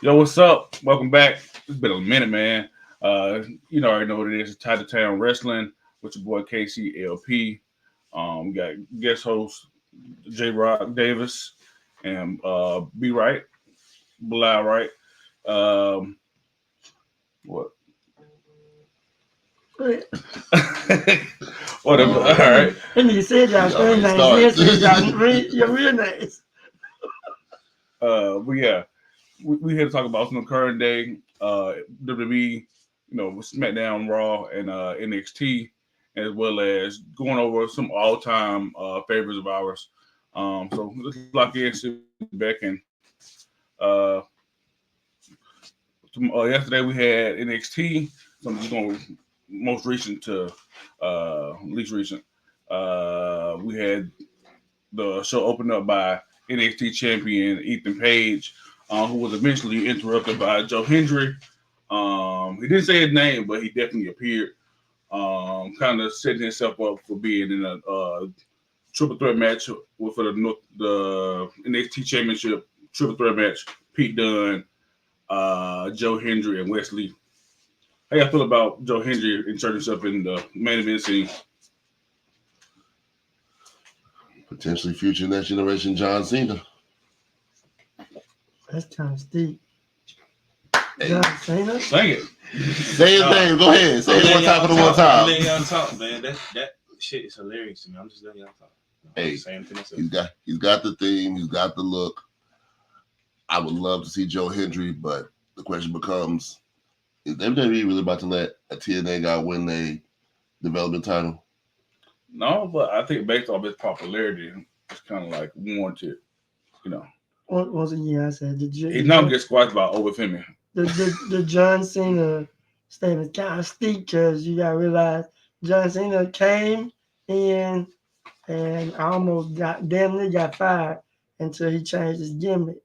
Yo, what's up? Welcome back. It's been a minute, man. Already know what it is. It's Titletown Wrestling with your boy KCLP. We got guest host J Rock Davis and B Right, Bly Right. Um, what? Wait, Whatever. All right. and you said y'all He strange already names. Then started. said y'all your real names. But yeah, we here to talk about some current day WWE, SmackDown, Raw, and NXT, as well as going over some all-time favorites of ours. So let's lock in, sit back, and uh, yesterday we had NXT. So I'm just going most recent to least recent. We had the show opened up by NXT champion Ethan Page, who was eventually interrupted by Joe Hendry. He didn't say his name, but he definitely appeared. Kind of setting himself up for being in a triple threat match for the NXT Championship triple threat match. Pete Dunne, Joe Hendry, and Wesley. How y'all feel about Joe Hendry inserting himself in the main event scene? Potentially future next generation John Cena. That's kind of steep. Hey. John Cena? Sing it. Say his name. Go ahead. Say it one time for the one I'm time. letting y'all talk, man. That shit is hilarious to me. I'm just letting y'all talk. Hey, Same thing. he's got the theme. He's got the look. I would love to see Joe Hendry, but the question becomes: is WWE really about to let a TNA guy win a development title? No, but I think based off his popularity, it's kind of like warranted. You know, Once again, I said he's not gonna get squashed by Overfemi. the John Cena statement kind of steep because you gotta realize John Cena came in and almost got damn near got fired until he changed his gimmick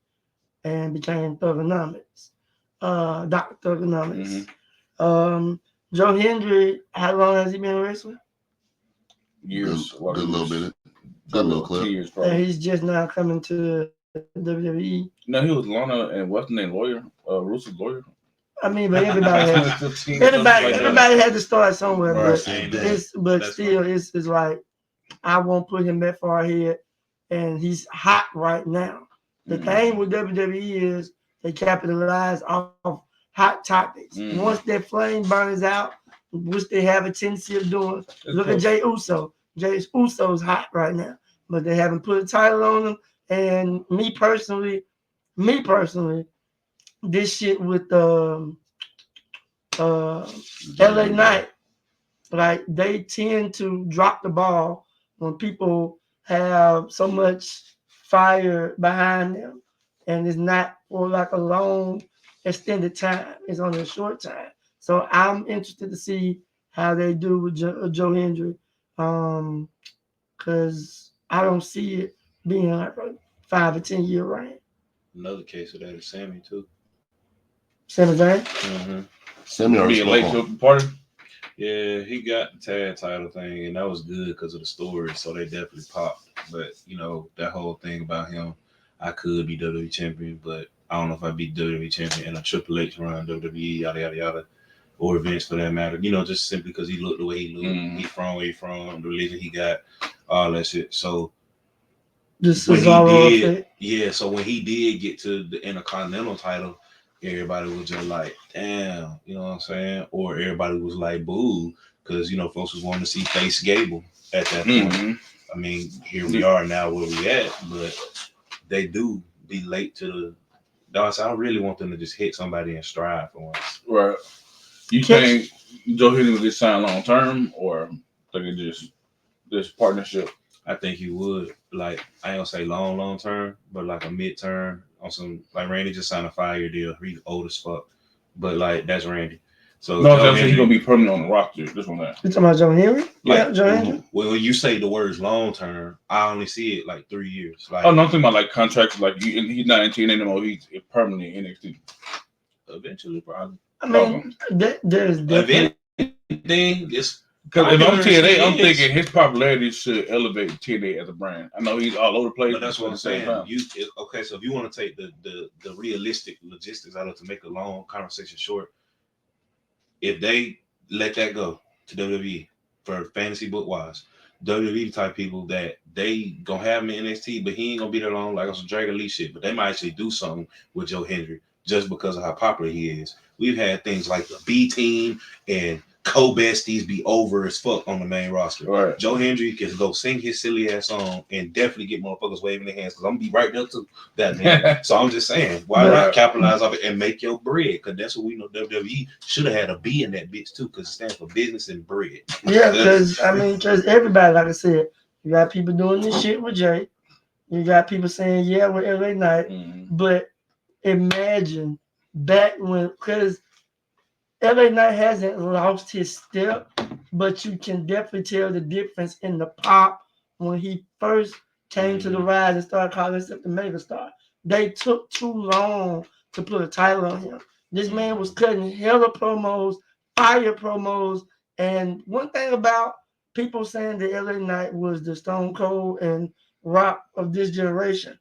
and became Thugonomics, Dr. Thugonomics. Joe Hendry, how long has he been wrestling? Years, Good little bit. Good probably little 10 clip. years, And probably. he's just now coming to WWE. No, he was Lana and what's the name, lawyer, Russo's lawyer. I mean, but everybody has 15, everybody had to start somewhere, Right. but still it's like I won't put him that far ahead, and he's hot right now. The thing with WWE is they capitalize off hot topics. Once that flame burns out, which they have a tendency of doing, look at Jey Uso. Jey Uso's hot right now, but they haven't put a title on him. And me personally, this shit with LA Knight, like they tend to drop the ball when people have so much fire behind them, and it's not for like a long extended time. It's only a short time. So I'm interested to see how they do with Joe Hendry, because I don't see it being like a 5 or 10 year reign. Another case of that is Sammy too. Same thing. Sammy already being late spoke to on. the party. Yeah, he got the tag title thing, and that was good because of the story. So they definitely popped. But that whole thing about him, I could be WWE champion, but I don't know if I'd be WWE champion in a Triple H run, WWE, yada yada yada, or Vince for that matter. Just simply because he looked the way he looked, he from where he from, the religion he got, all that shit. So This when is he all did, yeah. So when he did get to the Intercontinental title, everybody was just like, "Damn," you know what I'm saying? Or everybody was like, "Boo," because folks was wanting to see Face Gable at that point. I mean, here we are now where we at, but they do be late to the. Dog, so I really want them to just hit somebody in stride for once. Right. You think Joe Hendry will get signed long term, or think it just this partnership? I think he would. Like, I ain't gonna say long term, but like a mid-term on some, like Randy just signed a 5-year deal. He's old as fuck, but like that's Randy. So no, I'm saying he's gonna be permanent on the roster. This one, that. You talking about Joe Henry? Like, Yeah, Joe Henry. Well, when you say the words long term, I only see it like 3 years. Like, Oh no, I'm talking about like contracts. Like he's not in TNA anymore. He's permanently in NXT. Eventually, probably. I mean, there's Eventually, it's Because if I'm TNA, I'm He is. thinking his popularity should elevate TNA as a brand. I know he's all over the place, But that's what I'm at the same saying. time. Okay, so if you want to take the realistic logistics out of it to make a long conversation short, if they let that go to WWE for fantasy book wise, WWE type people that they gonna have him in NXT, but he ain't gonna be there long like on some Dragon Lee shit. But they might actually do something with Joe Hendry just because of how popular he is. We've had things like the B team and co-besties be over as fuck on the main roster. Right. Joe Hendry can go sing his silly ass song and definitely get motherfuckers waving their hands because I'm gonna be right there to that man. So I'm just saying, why not capitalize off it and make your bread? Because that's what we know WWE should have had a B in that bitch too, because it stands for business and bread. Yeah, because everybody, like I said, you got people doing this shit with Jay. You got people saying yeah with LA Knight, but imagine back when, because LA Knight hasn't lost his step, but you can definitely tell the difference in the pop when he first came to the rise and started calling himself the megastar. They took too long to put a title on him. This man was cutting hella promos, fire promos, and one thing about people saying that LA Knight was the Stone Cold and Rock of this generation,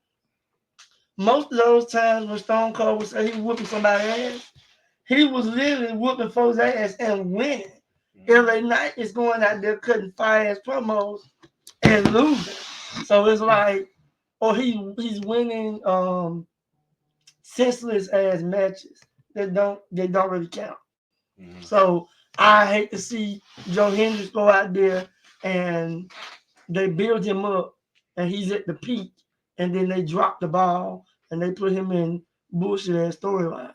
most of those times when Stone Cold would say he was whooping somebody's ass, he was literally whooping folks' ass and winning. LA Knight is going out there cutting fire ass promos and losing. So it's like, or he's winning senseless ass matches that don't really count. So I hate to see Joe Hendricks go out there and they build him up and he's at the peak and then they drop the ball and they put him in bullshit ass storylines.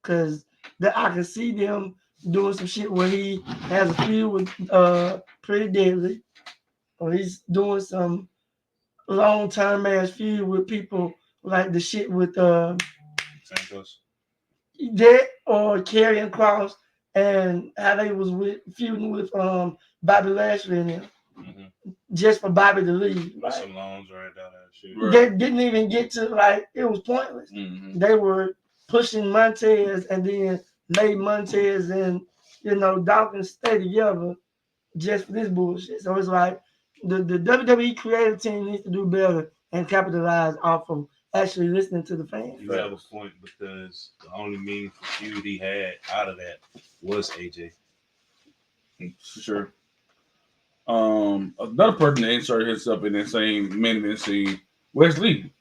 Cause I can see them doing some shit where he has a feud with Pretty Deadly, or he's doing some long term ass feud with people like the shit with Santos. that or Karrion Kross and how they was feuding with Bobby Lashley and him. Just for Bobby to leave. Right? Some loans right down that shit. They didn't even get to, like, it was pointless. They were pushing Montez and then made Montez and, Dawkins stay together just for this bullshit. So it's like the WWE creative team needs to do better and capitalize off of actually listening to the fans. You have a point, because the only meaningful feud he had out of that was AJ. For sure. Another person that inserted himself in the same main event scene, Wesley.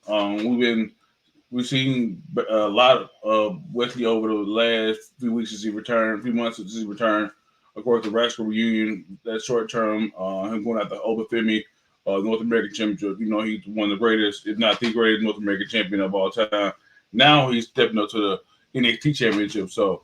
We've seen a lot of Wesley over the last few weeks since he returned, few months since he returned. Of course, the Rascal reunion, that short term, him going after Obafemi, North American Championship. He's one of the greatest, if not the greatest, North American champion of all time. Now he's stepping up to the NXT Championship. So,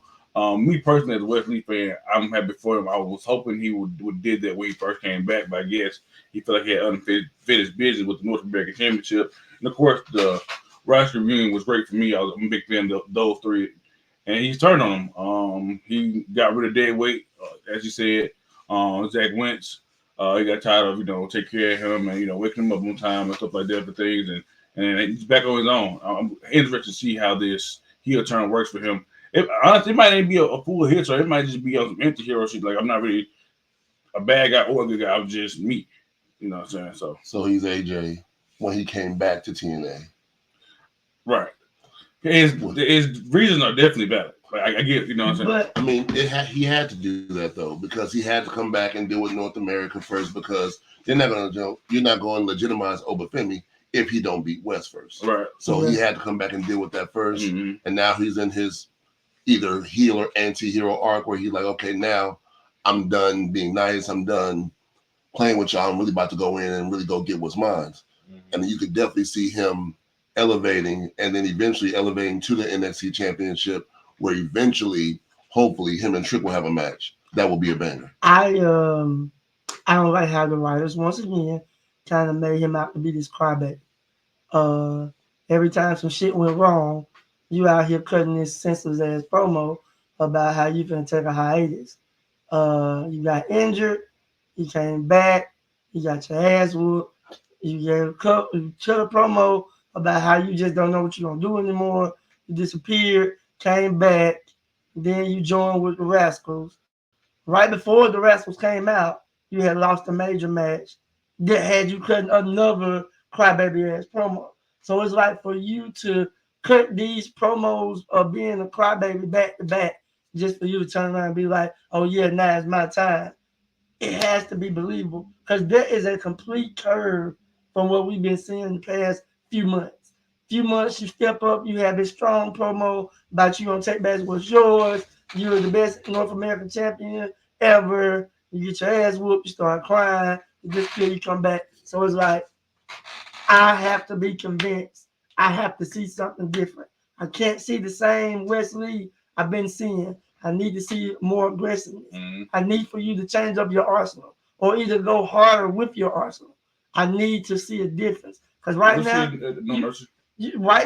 me personally, as a Wesley fan, I'm happy for him. I was hoping he would did that when he first came back, but I guess he felt like he had unfinished business with the North American Championship. And of course, the Rascal reunion was great for me. I'm a big fan of those three. And he's turned on him. He got rid of dead weight, as you said. Zach Wentz, he got tired of, take care of him and, waking him up on time and stuff like that for things. And he's back on his own. I'm interested to see how this heel turn works for him. Honestly, it might even be a full hit, or it might just be on some empty hero shit. Like, I'm not really a bad guy or a good guy. I'm just me. You know what I'm saying? So he's AJ when he came back to TNA. Right. His reasons are definitely valid. Like, I get, you know what I'm saying? But I mean, he had to do that though, because he had to come back and deal with North America first, because you're not going to legitimize Obafemi if he don't beat West first. Right. So he had to come back and deal with that first. And now he's in his either heel or anti-hero arc where he's like, okay, now I'm done being nice. I'm done playing with y'all. I'm really about to go in and really go get what's mine. And you could definitely see him elevating and then eventually elevating to the NXT Championship, where eventually, hopefully, him and Trick will have a match. That will be a banger. I don't like how the writers, once again, kind of made him out to be this crybaby. Every time some shit went wrong, you out here cutting this senseless ass promo about how you finna take a hiatus. You got injured, you came back, you got your ass whooped, you cut a promo about how you just don't know what you're gonna do anymore. You disappeared, came back, then you joined with the Rascals, right before the Rascals came out, you had lost a major match that had you cutting another crybaby ass promo. So it's like for you to cut these promos of being a crybaby back to back, just for you to turn around and be like, oh yeah, now it's my time. It has to be believable because there is a complete curve from what we've been seeing in the past few months. Few months, you step up, you have this strong promo about you gonna take back what's yours. You're the best North American champion ever. You get your ass whooped, you start crying, you just feel you come back. So it's like, I have to be convinced. I have to see something different. I can't see the same Wesley I've been seeing. I need to see more aggressiveness. I need for you to change up your arsenal or either go harder with your arsenal. I need to see a difference. Because right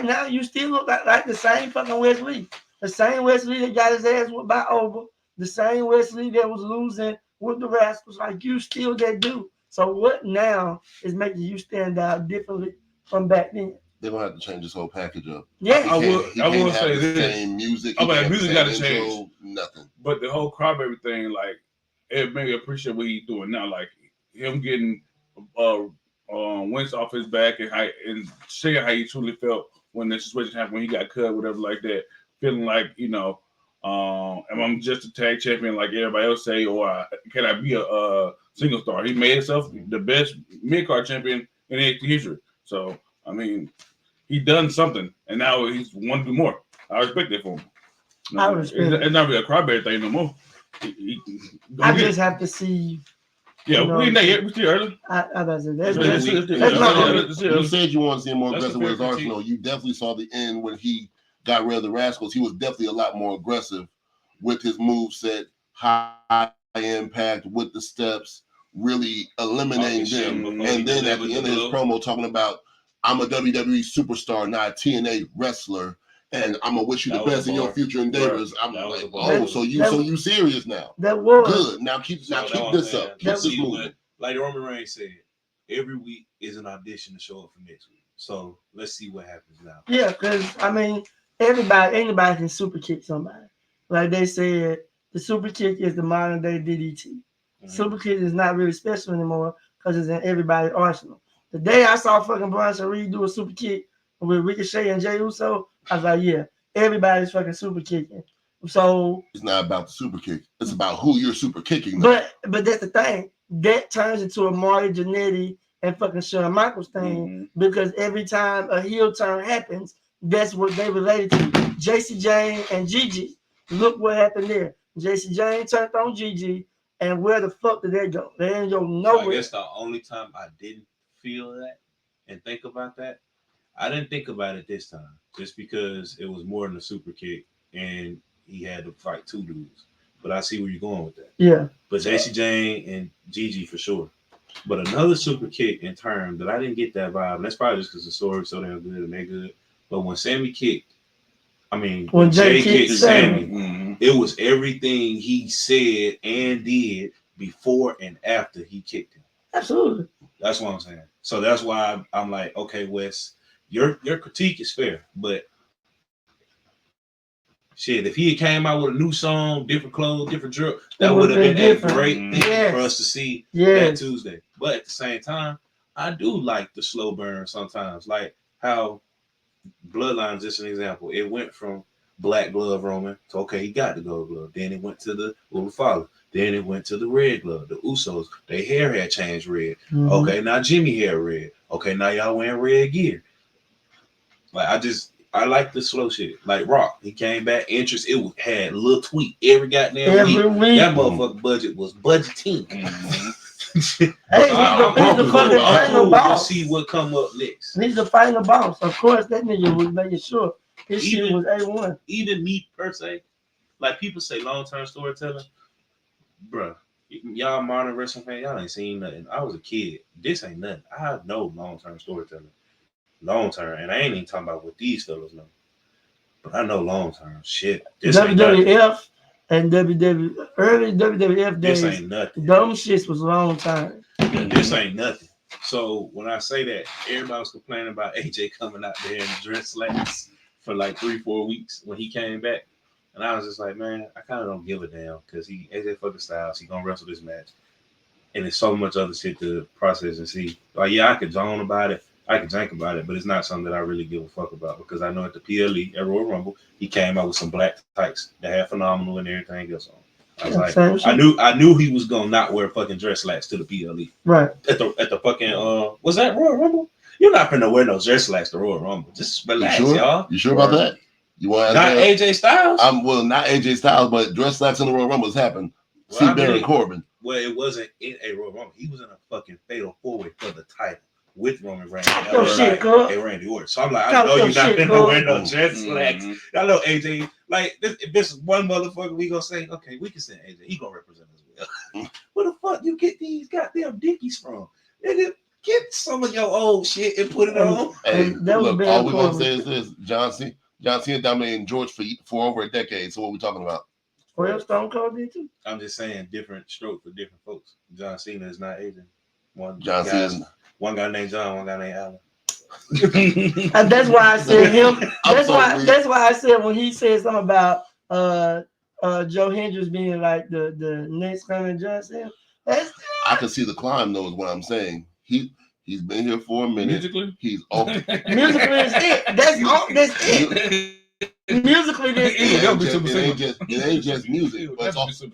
now, you still look like the same fucking Wesley. The same Wesley that got his ass whooped by Over. The same Wesley that was losing with the Rascals. Like, you still that dude. So what now is making you stand out differently from back then? They're gonna have to change this whole package up. Yeah, I will say this. Same music. Music got to change. Nothing. But the whole crybaby thing, like, it made me appreciate what he's doing now. Like him getting Wentz off his back and saying how he truly felt when the situation happened, when he got cut, whatever like that. Feeling like, am I just a tag champion like everybody else say, or can I be a single star? He made himself the best mid-card champion in NXT history. So, I mean, he done something, and now he's want to do more. I respect that for him. It's not really a crybaby thing no more. I just have to see. Yeah, we ain't there yet. We're still early. You said you want to see him more aggressive with his arsenal. You definitely saw the end when he got rid of the Rascals. He was definitely a lot more aggressive with his moveset, high impact, with the steps, really eliminating them. And then at the end of his promo, talking about, I'm a WWE superstar, not a TNA wrestler, and I'm gonna wish you the best in your future endeavors. I'm like, oh, so you serious now? That was good. Now keep this up. Keep this moving. Like Roman Reigns said, every week is an audition to show up for next week. So let's see what happens now. Yeah, because I mean, anybody can super kick somebody. Like they said, the super kick is the modern day DDT. Mm-hmm. Super kick is not really special anymore because it's in everybody's arsenal. The day I saw fucking Bronson Reed do a super kick with Ricochet and Jey Uso, I was like, yeah, everybody's fucking super kicking. So it's not about the super kick. It's about who you're super kicking. Though. But that's the thing. That turns into a Marty Jannetty and fucking Shawn Michaels thing because every time a heel turn happens, that's what they related to. JC Jane and Gigi. Look what happened there. JC Jane turned on Gigi, and where the fuck did they go? They didn't go nowhere. So I guess the only time I didn't feel that and think about that, I didn't think about it this time, just because it was more than a super kick and he had to fight two dudes. But I see where you're going with that. Yeah. But JC Jane and Gigi for sure. But another super kick in term that I didn't get that vibe, and that's probably just because the story's so damn good and they're good. But when Sammy kicked, when Jay kicked Sammy, it was everything he said and did before and after he kicked him. Absolutely. That's what I'm saying. So that's why I'm like, okay, Wes, your critique is fair, but shit, if he came out with a new song, different clothes, different drill, that would have been a great thing for us to see that Tuesday. But at the same time, I do like the slow burn sometimes, like how Bloodline is just an example. It went from black glove Roman to okay, he got the gold glove. Then it went to the Little Father. Then it went to the red glove. The Usos, their hair had changed red. Okay, now Jimmy hair red. Okay, now y'all wearing red gear. Like I like the slow shit. Like Rock, he came back, interest. It had a little tweak every goddamn week. That motherfucker budget was budgeting. Hey, he's the fucking final boss. We'll see what come up next. He's the final boss. Of course, that nigga was making sure his shit was A1. Even me per se, like people say long-term storytelling, bruh. Y'all modern wrestling fans, y'all ain't seen nothing. I was a kid. This ain't nothing. I know long-term storytelling. Long-term, and I ain't even talking about what these fellas know. But I know long-term shit. This WWF and WWF, early WWF days, this ain't nothing. Dumb shits was long time. This ain't nothing. So when I say that, everybody was complaining about AJ coming out there in dress slacks for like 3-4 weeks when he came back. And I was just like, man, I kind of don't give a damn because AJ fucking Styles, he gonna wrestle this match, and there's so much other shit to process and see. Like, yeah, I could zone about it, I could think about it, but it's not something that I really give a fuck about because I know at the PLE at Royal Rumble, he came out with some black tights that had phenomenal and everything else on. I was like, I knew he was gonna not wear fucking dress slacks to the PLE. Right. At the fucking was that Royal Rumble? You're not gonna wear no dress slacks to Royal Rumble. Just relax, y'all. You sure about that? You want not AJ Styles? Not AJ Styles, but dress slacks in the Royal Rumble has happened. See Baron Corbin. Well, it wasn't in a Royal Rumble. He was in a fucking fatal 4-way for the title with Roman Reigns and Randy Orton. So I'm like, I know you're not gonna wear no dress slacks. I know AJ. Like, if this is one motherfucker, we gonna say, okay, we can send AJ. He gonna represent us well. Where the fuck you get these goddamn dickies from? Nigga, get some of your old shit and put it on. Hey, look, all we're gonna say is this: John Cena dominated George for over a decade. So what are we talking about? Well, Stone Cold did too. I'm just saying, different stroke for different folks. John Cena is not AJ. One guy named John, one guy named Alan. And that's why I said him. That's why I said when he said something about Joe Hendricks being like the next coming John Cena. I can see the climb though, is what I'm saying. He's been here for a minute. Musically? He's open. Musically is it. That's it. Musically, it ain't just music, but it's also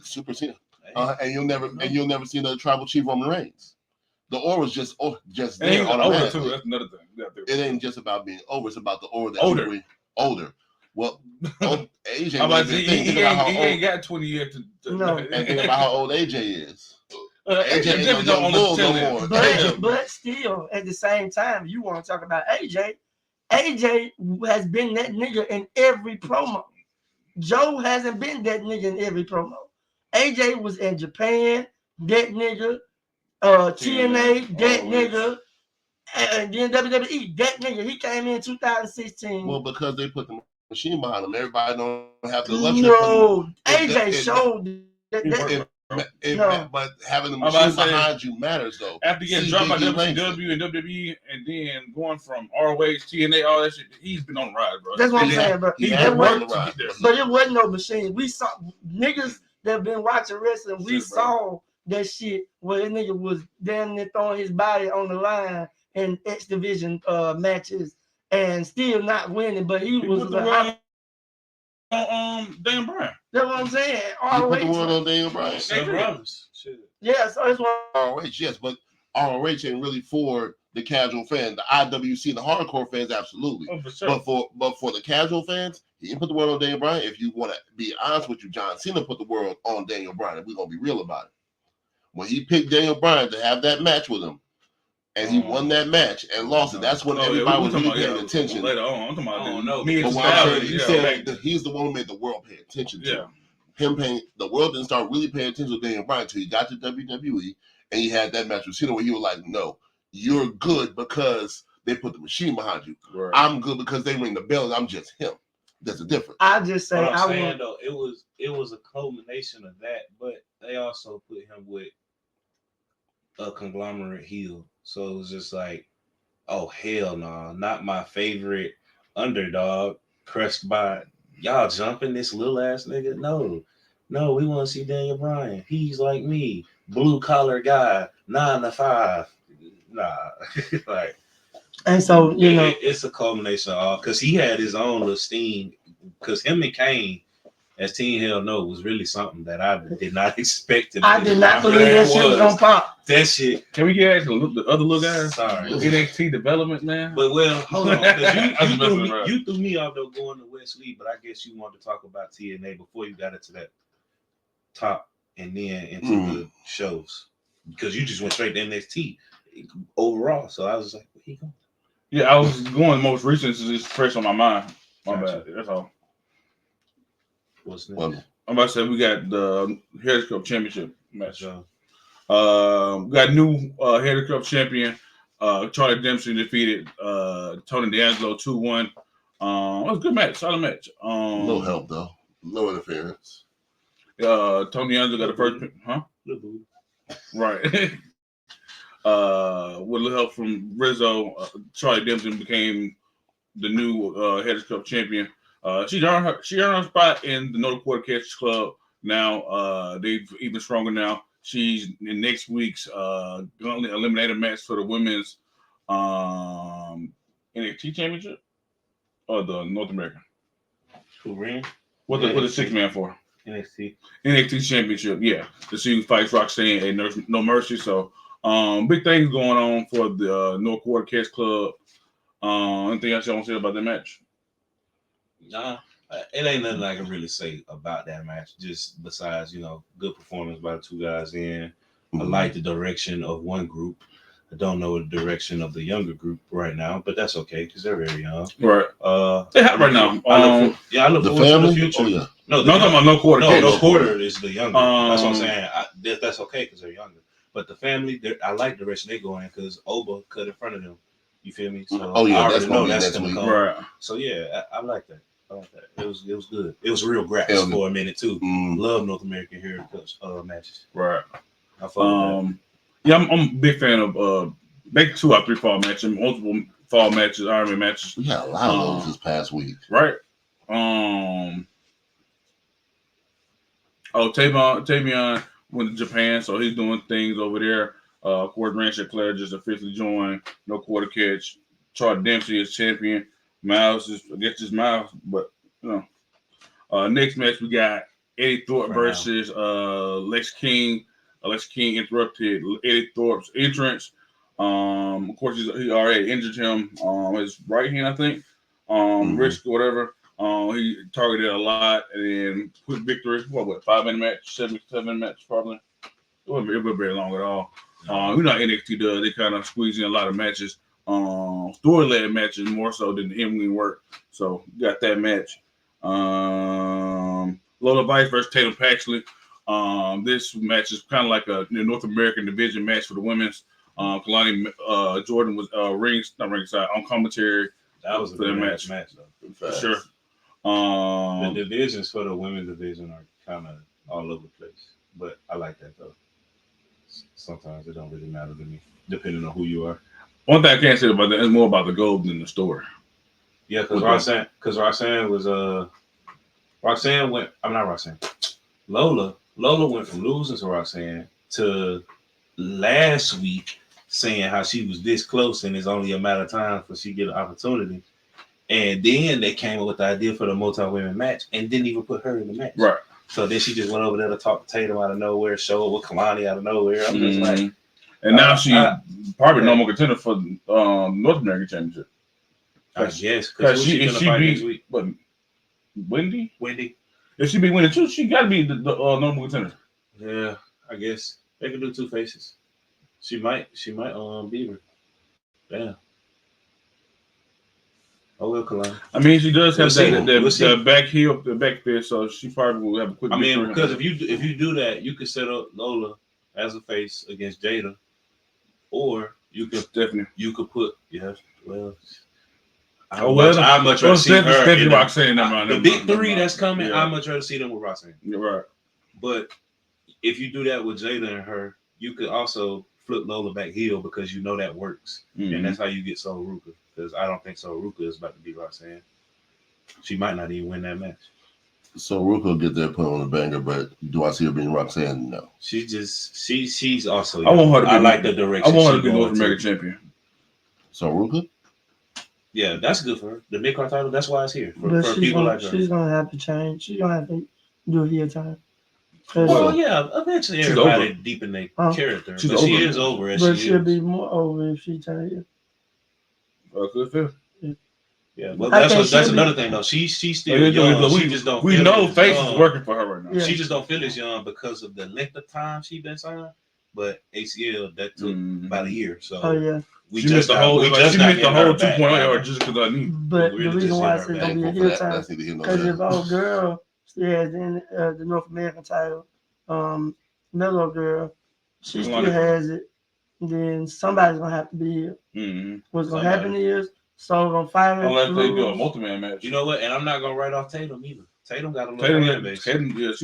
Super Cena. And you'll never see another tribal chief Roman Reigns. The aura's just there automatically. Too. That's another thing. It ain't just about being over; it's about the aura that older. Well, AJ. He ain't got 20 years to no. And think about how old AJ is. AJ ain't no more. But still, at the same time, you want to talk about AJ. AJ has been that nigga in every promo. Joe hasn't been that nigga in every promo. AJ was in Japan, that nigga. TNA, that nigga. And then WWE, that nigga. He came in 2016. Well, because they put the machine behind him, everybody don't have the luxury. No, AJ showed that. But having the machine behind you matters, though. After getting dropped by WCW and WWE, and then going from ROH, TNA, all that shit, he's been on the ride, bro. That's what I'm saying, bro. But it wasn't no machine. We saw niggas that been watching wrestling. We saw that shit where that nigga was damn near throwing his body on the line in X Division matches and still not winning, but he was like. Dan Bryan. That's what I'm saying. You put the word on Dan Bryan. Yeah, so it's one. ROH, yes, but ROH ain't really for the casual fan. The IWC, the hardcore fans, absolutely. Oh, for sure. But for the casual fans, he didn't put the word on Daniel Bryan. If you want to be honest with you, John Cena put the word on Daniel Bryan. We're gonna be real about it. When he picked Daniel Bryan to have that match with him, and he won that match and lost it, that's when everybody was really paying attention. Later on, I'm talking about but what I'm saying, you said he's the one who made the world pay attention to him. The world didn't start really paying attention to Daniel Bryan until he got to WWE and he had that match with Cena where he was like, "No, you're good because they put the machine behind you. Right. I'm good because they ring the bell. I'm just him." There's a difference. I just say it was a culmination of that, but they also put him with a conglomerate heel. So it was just like, oh hell no, not my favorite underdog crushed by y'all jumping this little ass nigga. No, we want to see Daniel Bryan. He's like me, blue collar guy, 9 to 5. Nah, like. And so it's a culmination of all because he had his own esteem. Because him and Kane, as Teen Hell No, was really something that I did not expect. I did not believe that shit was gonna pop. That shit. Can we get the other little guys? Sorry, NXT development, man. But hold on, you threw me off though going to West Lee, but I guess you wanted to talk about TNA before you got into that top and then into the shows because you just went straight to NXT overall. So I was like, where you going? Yeah, I was going most recent since it's fresh on my mind. My bad. That's all. What's next? I'm about to say we got the Heritage Cup Championship match. We got new Heritage Cup champion. Charlie Dempsey defeated Tony D'Angelo 2-1. It was a good match, solid match. No help though, no interference. Tony D'Angelo got the first, right. With a little help from Rizzo, Charlie Dempsey became the new Heritage Cup champion. She earned her spot in the No Quarter Catch Club. Now they've even stronger now. She's in next week's gauntlet eliminator match for the women's NXT championship or the North American. Who ran? What the 6-man for? NXT championship, yeah. To see who fights Roxanne and No Mercy. So big things going on for the No Quarter Catch Club. Anything else you want to say about that match? Nah, it ain't nothing I can really say about that match. Just besides, good performance by the two guys in. I like the direction of one group. I don't know the direction of the younger group right now, but that's okay because they're very young. Right. They have right now. I look the forward family? to the future. Oh, yeah. No, I'm talking about No Quarter. No Quarter is the younger. That's what I'm saying. That's okay because they're younger. But the family, I like the direction they're going because Oba cut in front of them. You feel me? So that's going to come. Right. So yeah, I like that. It was good. It was real graps for a minute too. Love North American Hero matches. Right. I fuck with that. Yeah, I'm a big fan of make 2 out of 3 fall matches, multiple fall matches, Iron Man matches. We had a lot of those this past week. Right. Tavion went to Japan, so he's doing things over there. Of course, Rancher Claire just officially joined No Quarter Catch. Charles Dempsey is champion. Miles is, I guess, just Miles, but next match we got Eddie Thorpe versus Lex King. Lex King interrupted Eddie Thorpe's entrance. Of course, he already injured him. His right hand, I think, wrist or whatever. He targeted a lot and then quick victory. What 5-minute match, 7-minute match, probably. It wasn't very long at all. You know, NXT does. They kind of squeeze in a lot of matches. Story-led matches more so than the in-ring work. So you got that match. Lola Vice versus Tatum Paxley. This match is kind of like a North American division match for the women's. Kalani Jordan was not ringside on commentary. That was a good match though. For sure. The divisions for the women's division are kind of all over the place, but I like that though. Sometimes it don't really matter to me, depending on who you are. One thing I can't say about that is more about the gold than the story. Yeah, because Roxanne was Roxanne went. I'm not Roxanne. Lola went from losing to Roxanne to last week saying how she was this close and it's only a matter of time for she get an opportunity. And then they came up with the idea for the multi-women match and didn't even put her in the match. Right. So then she just went over there to talk to Tatum out of nowhere, show up with Kalani out of nowhere. I'm just like, and now she probably no more contender for North American Championship. I guess because she beat what Wendy. If she be winning too, she got to be the number one contender. Yeah, I guess they could do 2 faces. She might beat her. Yeah. Oh, well, Kalani. I mean, she does have the back heel, the back fist, so she probably will have a quick. I mean, because if you do that, you could set up Lola as a face against Jada, or you could put I'd much rather see her. The big 3 that's coming. I'd much rather see them with Roxanne. You're right. But if you do that with Jada and her, you could also flip Lola back heel because you know that works, and that's how you get Sol Ruka. Because I don't think Sol Ruka is about to beat Roxanne. She might not even win that match. So Ruka will get there, put on the banger, but do I see her being Roxanne? No. She's also. I want her to be. I like the direction. I want her to be North American champion. So Ruka. Yeah, that's good for her. The mid-card title, that's why it's here. For people like her. She's going to have to change. She's going to have to do a heel time. Well, yeah, eventually everybody deepen their character. But she is over. But she'll be more over if she turns it. Yeah, but that's another thing though. She's still young. She just don't. We know Face is working for her right now. Yeah. She just don't feel as young because of the length of time she been signed. But ACL that took about a year. So she missed the whole 2.0 era just because I need. But the reason why I said it's gonna be a heel time because if old girl still has the North American title, Mellow Girl, she still has it. Then somebody's gonna have to be here. What's gonna happen is Soul gonna fight her. Unless they do a multi-man match. You know what? And I'm not gonna write off Tatum either. Tatum got a little fan base.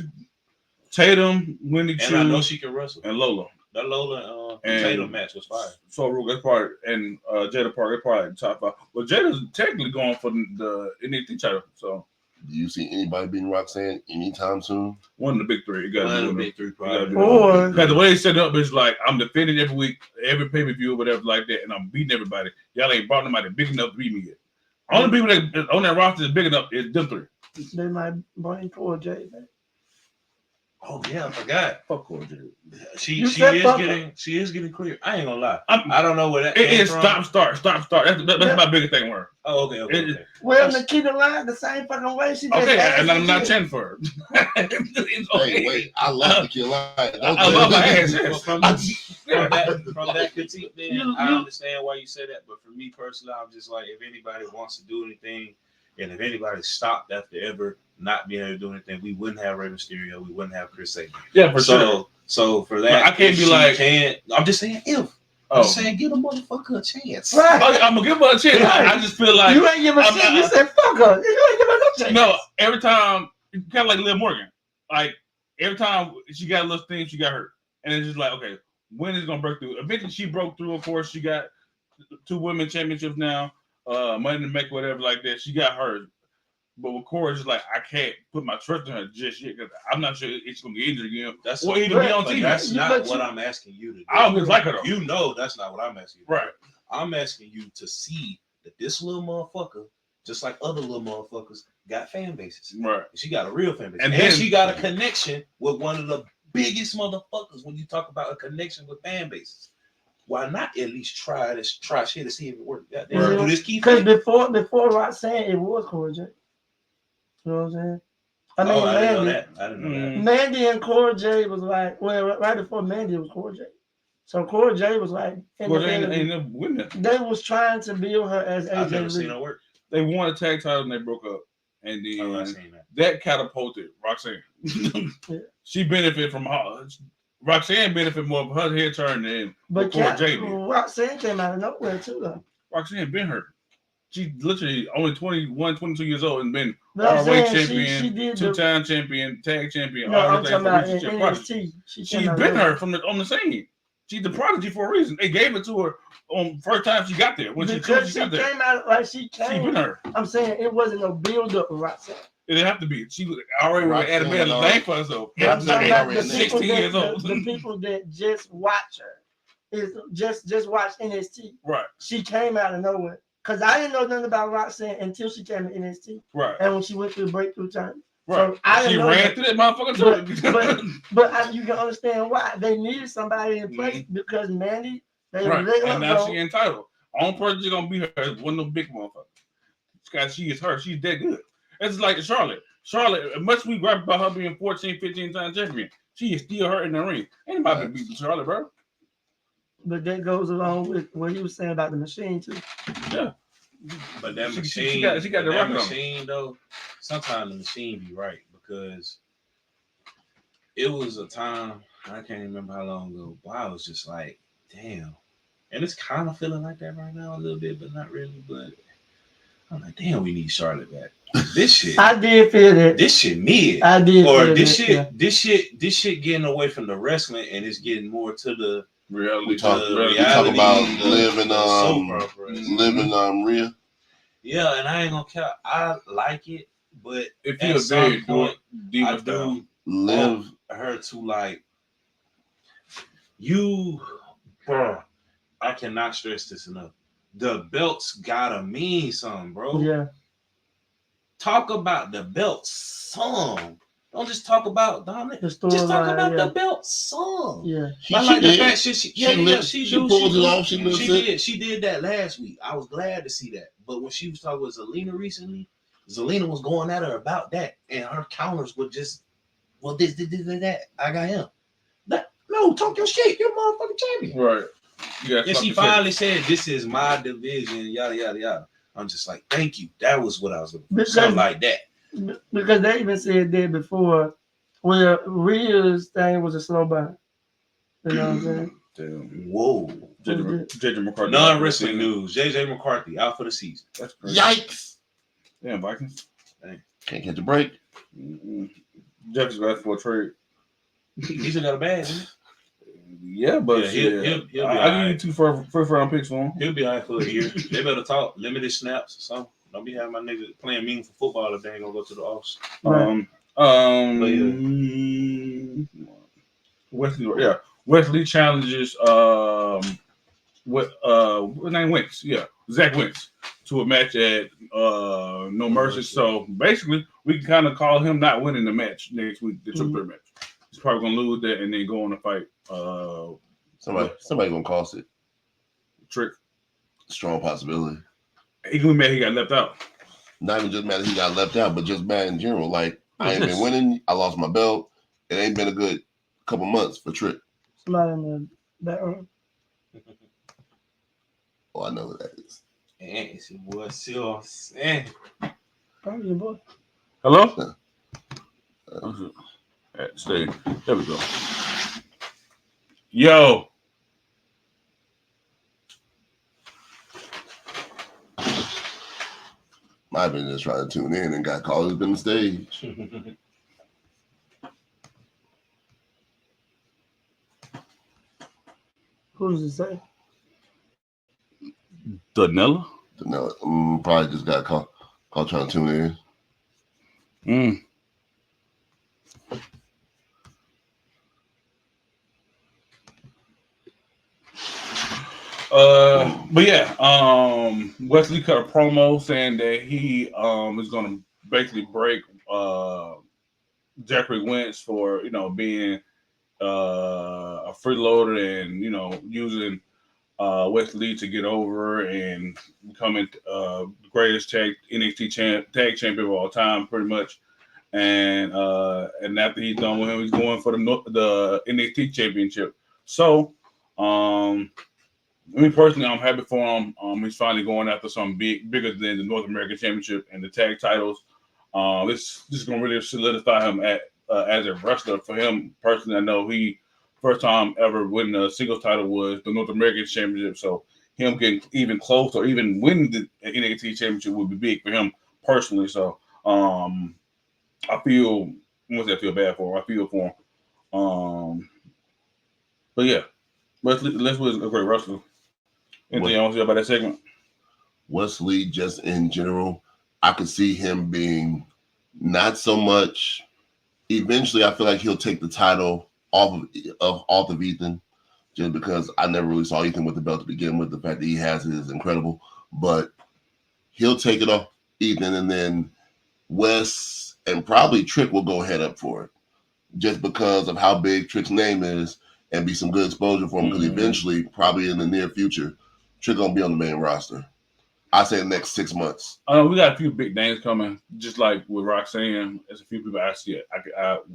Tatum, Wendy Chu, and I know she can wrestle. And Lola. That Lola and Tatum match was fire. So that's part, and Jada Parker, they're probably top 5. Well, Jada's technically going for the NXT title, so Do you see anybody beating Roxanne anytime soon? One of the big three. You got One of to the be big three probably. Or- because the way they set it up is like I'm defending every week, every pay per view, whatever like that, and I'm beating everybody. Y'all ain't brought nobody big enough to beat me yet. Only people that on that roster is big enough is them three. They might bring Cora Jade back. Oh yeah, I forgot. Fuck Cora Jade. You said fuck She is getting clear. I ain't gonna lie. I'm- I don't know where that It came is from. stop, start. That's my biggest thing with her. Oh, okay. Well, Nikita Lyons the same fucking way. She just Okay, asked and I'm not Nikita. chanting for her. It's okay. Hey, wait, I love the Kill Line. I love my ass. Well, Yes. from that critique, then I understand why you say that. But for me personally, I'm just like, if anybody wants to do anything, and if anybody stopped after ever not being able to do anything, we wouldn't have Rey Mysterio, we wouldn't have Chris Sabin. Yeah, for sure. So for that, But I can't if be she like- can't. I'm just saying if. Oh, I'm saying give a motherfucker a chance. Right. I'm gonna give her a chance. I just feel like You ain't give a I'm shit. not- You said fuck her. You ain't give her no chance. no. Every time, kind of like Liv Morgan. Like every time she got a little thing, she got hurt, and it's just like, okay, when is it gonna break through? Eventually, she broke through. Of course, she got 2 women championships now. Money to make whatever like that. She got hers. But with Cora, it's just like I can't put my trust in her just yet because I'm not sure if she's gonna get injured again. That's Or even be on but TV. that's You- not but what you- I'm asking you to do. I don't just like her though. You know that's not what I'm asking you to Right. do. I'm asking you to see that this little motherfucker, just like other little motherfuckers, got fan bases. Right. She got a real fan base. And And then- she got a connection with one of the biggest motherfuckers when you talk about a connection with fan bases. Why not at least try shit to see if it works? Goddamn, Right. do this key Because thing. before Roxanne, it was Cora Jade. You know what I'm saying? I mean, I didn't know Mandy. that. I didn't know that. Mm. Mandy and Cora Jade was like, well, right before Mandy was Cora Jade. So Cora Jade was like, Cora ain't never win that. they was trying to build her as I've AJ never seen Lee. her work. They won a tag title and they broke up, and then Oh, I've seen that. that catapulted Roxanne. Yeah. She benefited from her. Roxanne benefited more of her head turn than But Cora Jade did. Roxanne came out of nowhere too, though. Roxanne been hurt. She literally only 21, 22 years old and been But I'm ROH saying champion, she did the. 2-time champion, tag champion, No, all I'm the talking things about for in reason. Prodigy. NXT. She She's came out of been nowhere. her from on the scene. She's the prodigy for a reason. They gave it to her on first time she got there. When Because she she got there, came out like she she came. been her. I'm saying it wasn't no build up with Roxanne. It didn't have to be. She was already Roxanne had a already- name for herself. But I'm talking about already the people 16 years old. the people that just watch her is just watch NXT. Right, She came out of nowhere. Cause I didn't know nothing about Roxanne until she came to NXT right, and when she went through the breakthrough time. right. So I She didn't know ran that. through that motherfucker. But you can understand why they needed somebody in place because Mandy they right, let her and now go. she entitled. Only person that's gonna beat her is one of them big motherfuckers. Because she is her. She's that good. It's like Charlotte. Charlotte, as much as we gripe about her being 14, 15 time champion, she is still her in the ring. Anybody can beat Charlotte, bro. But that goes along with what he was saying about the machine too. Yeah. But that She machine, got the that rocket on. machine though. Sometimes the machine be right because it was a time I can't remember how long ago. But I was just like, damn, and it's kind of feeling like that right now a little bit, but not really. But I'm like, damn, we need Charlotte back. This shit, I did feel that. this shit mid, I did or feel this that, shit, yeah. this shit getting away from the wrestling and it's getting more to the Reality. We talk reality, about the living soap operas. living real. Yeah, and I ain't gonna care. I like it, but It at feels some very point, diva I style. do Live want her to like you, bro. I cannot stress this enough. The belts gotta mean something, bro. Yeah. Talk about the belts some. Don't just talk about Dominic. The Just talk storyline, about yeah. the belts some. Yeah. she, I she like the did. fact she pulled it off. She She lives it. did. She did that last week. I was glad to see that. But when she was talking with Zelina recently, Zelina was going at her about that, and her counters were just, well, this, that. I got him. No, talk your shit. You're a motherfucking champion. Right. Yeah. And she finally said, "This is my division." Yada yada yada. I'm just like, thank you. That was what I was looking for. Because- Something like that. Because they even said that before, where Rhea's thing was a slow burn. You know what I'm saying? Damn. Whoa. JJ McCarthy. Non-wrestling news. JJ McCarthy out for the season. That's crazy. Yikes! Damn, Vikings. Can't catch a break. Jefferson got for a trade. He still got a bag, isn't Yeah, but Yeah, he'll be I'll give alright. you 2 first round picks for him. he? He'll be all right for a year. They better talk. Limited snaps or something. Don't be having my niggas playing meaningful football if they ain't gonna go to the office. Right. Wesley challenges what name Wentz? Yeah, Zach Wentz to a match at No Mercy. So basically, we can kind of call him not winning the match next week, the triple threat match. He's probably gonna lose that and then go on to fight. Somebody gonna cost it. Trick. Strong possibility. He gonna be mad he got left out. Not even just mad that he got left out, but just mad in general. Like, I ain't been winning. I lost my belt. It ain't been a good couple months for Trick. Somebody in the back room. Oh, I know who that is. It's your boy Silver. Probably your boy. Hello? Stay. There we go. Yo. Might have been just trying to tune in and got called up on the stage. Who does it say? Danella? Danella. Probably just got called trying to tune in. But yeah, Wesley cut a promo saying that he is gonna basically break Jeffrey Wentz for being a freeloader and using Wesley to get over and becoming the greatest NXT tag champion of all time, pretty much. And after he's done with him, he's going for the NXT championship. So, me personally, I'm happy for him. He's finally going after something bigger than the North American Championship and the tag titles. This is going to really solidify him as a wrestler. For him personally, I know he first time ever winning a singles title was the North American Championship. So him getting even close or even winning the NXT Championship would be big for him personally. So I feel bad for him. I feel for him. But yeah, Wesley was a great wrestler. Anything else about that segment? Wesley, just in general, I could see him being not so much. Eventually, I feel like he'll take the title off of Ethan, just because I never really saw Ethan with the belt to begin with. The fact that he has it is incredible, but he'll take it off Ethan, and then Wes and probably Trick will go head up for it, just because of how big Trick's name is, and be some good exposure for him. Because eventually, probably in the near future, Trick gonna be on the main roster. I say the next 6 months. We got a few big names coming, just like with Roxanne. There's a few people I see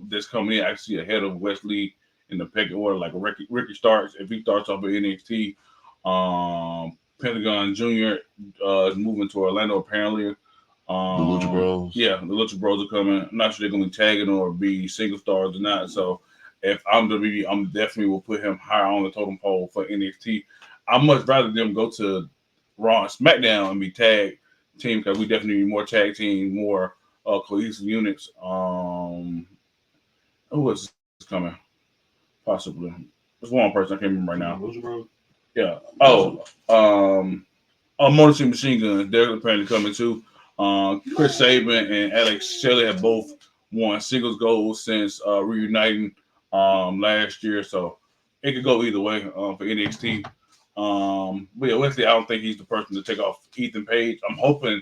that's coming in. I see ahead of Wesley in the pecking order, like Ricky Starks. If he starts off at NXT, Pentagon Jr. Is moving to Orlando apparently. The Lucha Bros. Yeah, the Lucha Bros are coming. I'm not sure they're going to be tagging or be single stars or not. So if I'm WWE, I'm definitely will put him higher on the totem pole for NXT. I'd much rather them go to Raw and SmackDown and be tag team because we definitely need more tag team, more cohesive units. Who is coming? Possibly. There's one person I can't remember right now. Yeah. Motor City Machine Gun. They're apparently coming too. Chris Sabin and Alex Shelley have both won singles gold since reuniting last year, so it could go either way for NXT. But yeah, Wesley, I don't think he's the person to take off Ethan Page. I'm hoping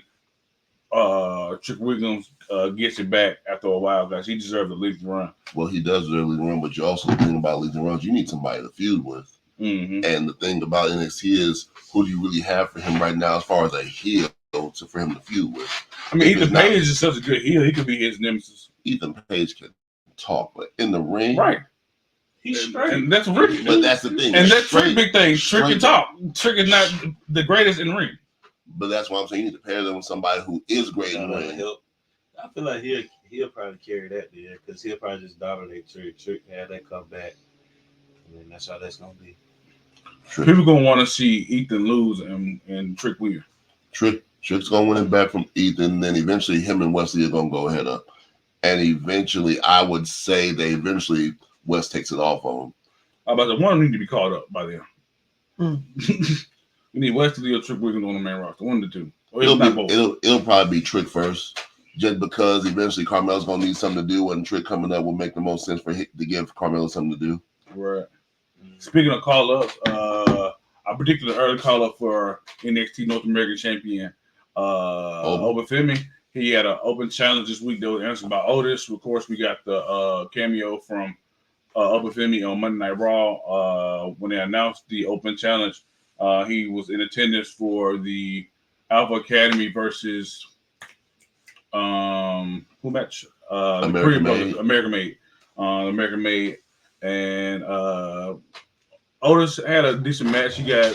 Trick Williams gets it back after a while, guys. He deserves a lengthy run. Well, he does deserve a lengthy run, but you also think about lengthy runs. You need somebody to feud with. Mm-hmm. And the thing about NXT is, who do you really have for him right now as far as a heel for him to feud with? I mean, Ethan Page is such a good heel. He could be his nemesis. Ethan Page can talk, but in the ring, right? He's straight. And that's Ricky. But that's the thing. And that's Trick big thing. Trick can talk. Trick is not the greatest in the ring. But that's why I'm saying you need to pair them with somebody who is great in the ring. I feel like he'll probably carry that there because he'll probably just dominate Trick. Trick had that come back. And that's how that's gonna be. Trick. People gonna want to see Ethan lose and Trick win. Trick's gonna win it back from Ethan, then eventually him and Wesley are gonna go head up. And eventually, I would say that eventually West takes it off on him. About the one need to be called up by then. We need Wesley or Trick Williams on the main roster. One of the two. It'll probably be Trick first, just because eventually Carmelo's gonna need something to do, and Trick coming up will make the most sense for him to give Carmelo something to do. Right. Speaking of call-ups, I predicted an early call-up for NXT North American Champion Obafemi. He had an open challenge this week that was answered by Otis. Of course, we got the cameo from Obafemi on Monday Night Raw when they announced the open challenge. He was in attendance for the Alpha Academy versus who match? The Korean brothers, American Made, and Otis had a decent match. He got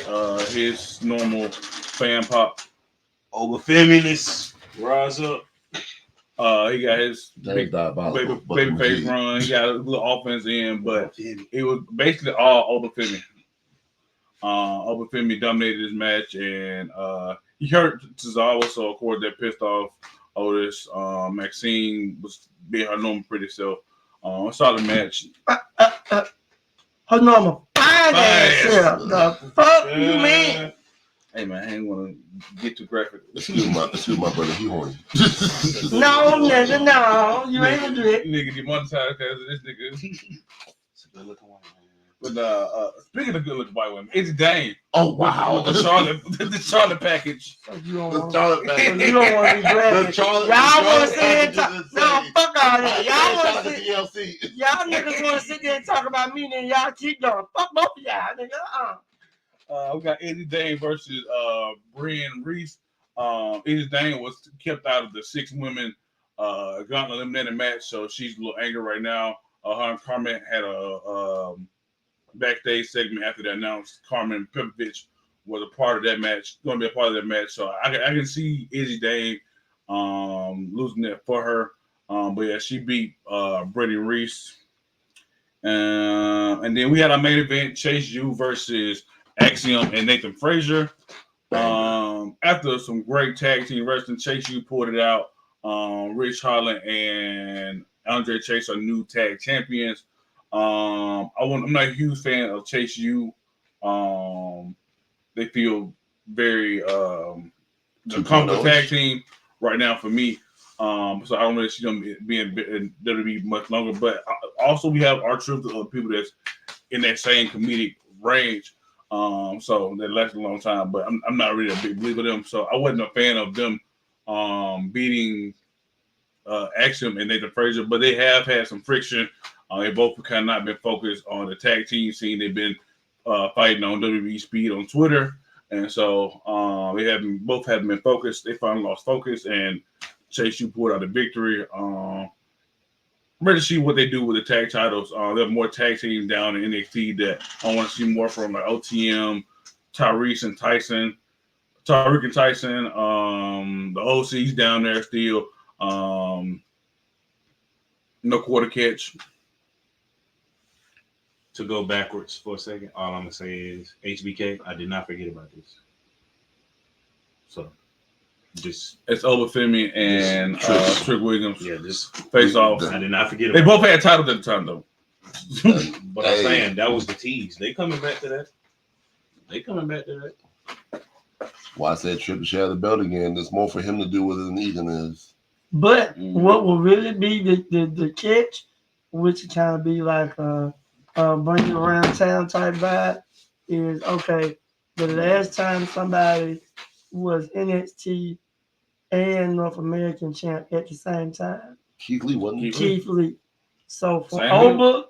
his normal fan pop. Obafemi, rise up. He got his big baby face run. He got a little offense in, but it was basically all Obafemi. Obafemi dominated his match, and he hurt Tozawa, so of course that pissed off Otis. Maxine was being her normal pretty self. Solid match. Her normal fine ass self. The fuck you mean? Hey man, I ain't want to get too graphic. Excuse my brother, he horny. No, nigga, no, you ain't gonna do it. Nigga demonetized because of this nigga. It's a good looking white man. But speaking of good looking white women, it's Dane. Oh wow, the Charlotte package. You don't want Charlotte package. You don't want to be glad. Y'all want to sit there and talk. No, fuck all that. Y'all want to sit. Y'all niggas want to sit there and talk about me, then y'all keep going. Fuck both of y'all, nigga. We got Eddie Dane versus Brian Reese. Eddie Dane was kept out of the 6 women gauntlet eliminated match, so she's a little angry right now. Her and Carmen had a backstage segment after they announced Carmen Pipovich was a part of that match, going to be a part of that match. So I can see Eddie Dane losing that for her. But yeah, she beat Brittany Reese. And then we had our main event, Chase U versus Axiom and Nathan Frazier. After some great tag team wrestling, Chase U pulled it out. Rich Holland and Andre Chase are new tag champions. I'm not a huge fan of Chase U. They feel very the comfortable tag team right now for me. So I don't really see them being in WWE much longer. But also we have our truth of people that's in that same comedic range. So they last a long time, but I'm not really a big believer of them. So I wasn't a fan of them beating Axiom and Nathan Frazier, but they have had some friction. They both have kind of not been focused on the tag team scene. They've been fighting on WWE Speed on Twitter, and so both haven't been focused. They finally lost focus, and Chase U pulled out the victory. I'm ready to see what they do with the tag titles. There are more tag teams down in NXT that I want to see more from, like OTM, Tariq and Tyson. The OC's down there still. No quarter catch. To go backwards for a second, all I'm gonna say is HBK. I did not forget about this. So, just it's Obafemi and Trick Williams. Yeah, just face off. I did not forget. They both had titles at the time, though. But I'm saying that was the tease. They coming back to that. Well, I said Trick should have the belt again. There's more for him to do with it than Ethan is. But what will really be the catch, which kind of be like bring you around town type vibe, is okay. The last time somebody was NXT and North American champ at the same time, Keith Lee wasn't. Keith Lee. So for Oba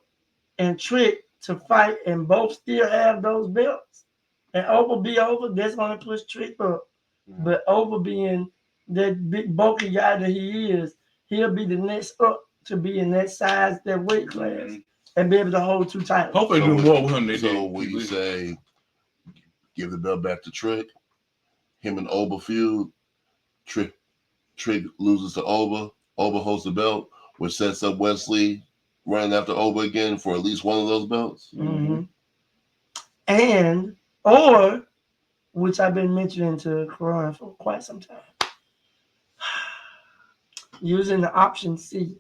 and Trick to fight and both still have those belts, and Oba be over, that's gonna push Trick up. Mm-hmm. But Oba being that big bulky guy that he is, he'll be the next up to be in that size, that weight class, and be able to hold 2 titles. Hopefully do more with him. So when you say give the belt back to Trick, him and Oba feud, Trick loses to Oba holds the belt, which sets up Wesley running after Oba again for at least one of those belts. Mm-hmm. And, or, which I've been mentioning to Karan for quite some time, using the option C.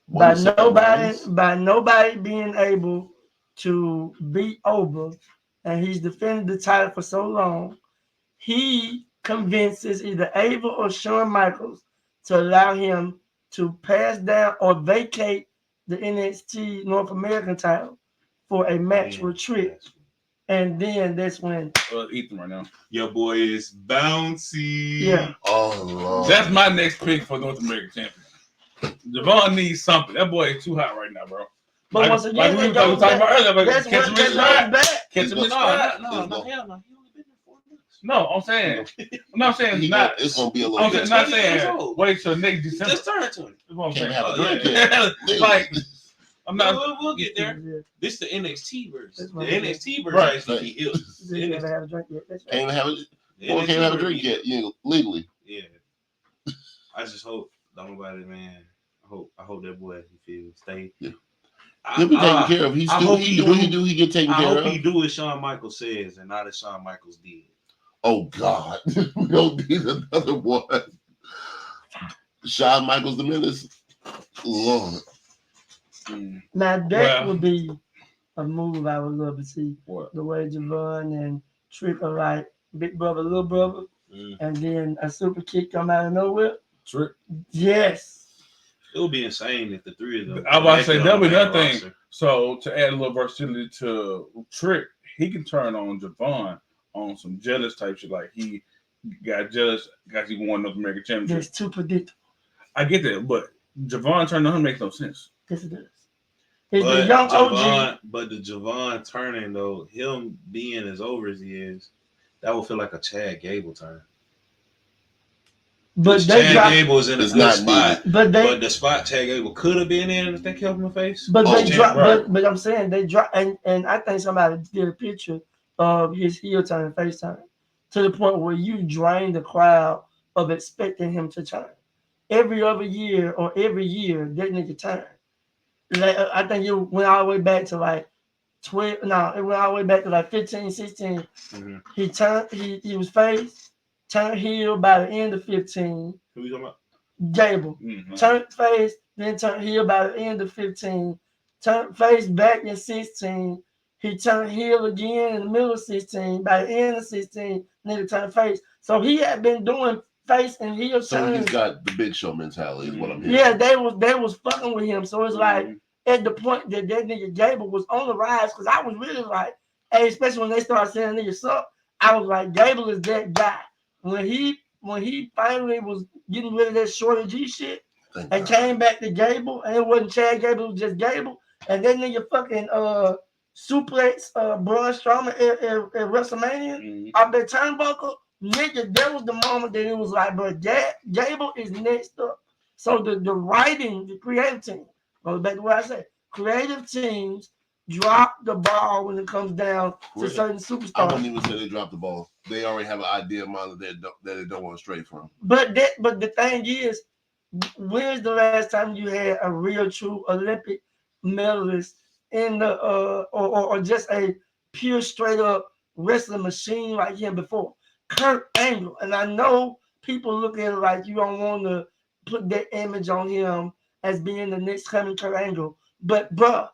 By nobody being able to beat Oba, and he's defended the title for so long, he convinces either Ava or Shawn Michaels to allow him to pass down or vacate the NXT North American title for a match with Trick. And then that's when Ethan right now. Your boy is bouncy. Yeah. Oh Lord. That's my next pick for North American champion. Javon needs something. That boy is too hot right now, bro. But once again, we were talking about earlier, but that's catch what him in that goes stride. back. Catch him in stride. No, I'm saying. I'm not saying not. It's gonna be a little. I'm bit. not saying wait till next December. Just turn 20. That's what I'm Can't saying. have a drink yet. Like, I'm not. We'll get there. Yeah. This is the NXT version. That's The what NXT version Right. actually he is. You ain't never had a drink yet. That's Can't right. even have it. The Boy, NXT can't have a version, drink yet. You know, legally. Yeah. I just hope nobody, man. I hope that boy stay. Yeah. He'll be taken care of. He's I still. hope he What do. he do? He get taken I care hope of. he do as Shawn Michaels says and not as Shawn Michaels did. Oh God, we don't need another one. Shawn Michaels the Menace. Lord. Now that would be a move I would love to see. What? The way Javon and Trick are like big brother, little brother, and then a super kick come out of nowhere. Trick. Yes. It would be insane if the three of them. I was about to say that'll be another thing. roster. So to add a little versatility to Trick, he can turn on Javon on some jealous type shit. Like he got jealous because he won North American Championship. That's too predictable. I get that, but Javon turning on him makes no sense. Yes, it does. It's the young OG. But the Javon turning though, him being as over as he is, that would feel like a Chad Gable turn. But Chad dropped, Gable is in a It's good not spot. but the spot Chad Gable could have been in if they kept him in face. But they dropped. right. But I'm saying they dropped, and I think somebody did a picture of his heel turn and face turn to the point where you drain the crowd of expecting him to turn. Every other year or every year, that nigga turn. Like, I think you went all the way back to like 12. No, it went all the way back to like 15, 16. Mm-hmm. He turned. He was face, turned heel by the end of 15. Who you talking about? Gable. Mm-hmm. Turned face, then turned heel by the end of 15. Turned face back in 16. He turned heel again in the middle of 16. By the end of 16, nigga turned face. So he had been doing face and heel So turns. he's got the Big Show mentality. Is what I'm hearing. Yeah, they was fucking with him. So it's like at the point that nigga Gable was on the rise, because I was really like, hey, especially when they started saying nigga suck, I was like, Gable is that guy. When he finally was getting rid of that Shorty G shit and came back to Gable, and it wasn't Chad Gable, it was just Gable, and that nigga fucking suplex Braun Strowman at WrestleMania off that turnbuckle, nigga, that was the moment that it was like, bro, Gable is next up. So the writing, the creative team, goes back to what I said, creative teams drop the ball when it comes down to certain superstars. I wouldn't even say they dropped the ball. They already have an idea in mind that they don't want to stray from. But the thing is, when's the last time you had a real true Olympic medalist in the or just a pure straight up wrestling machine like him before? Kurt Angle. And I know people look at it like you don't want to put that image on him as being the next coming Kurt Angle. But bruh,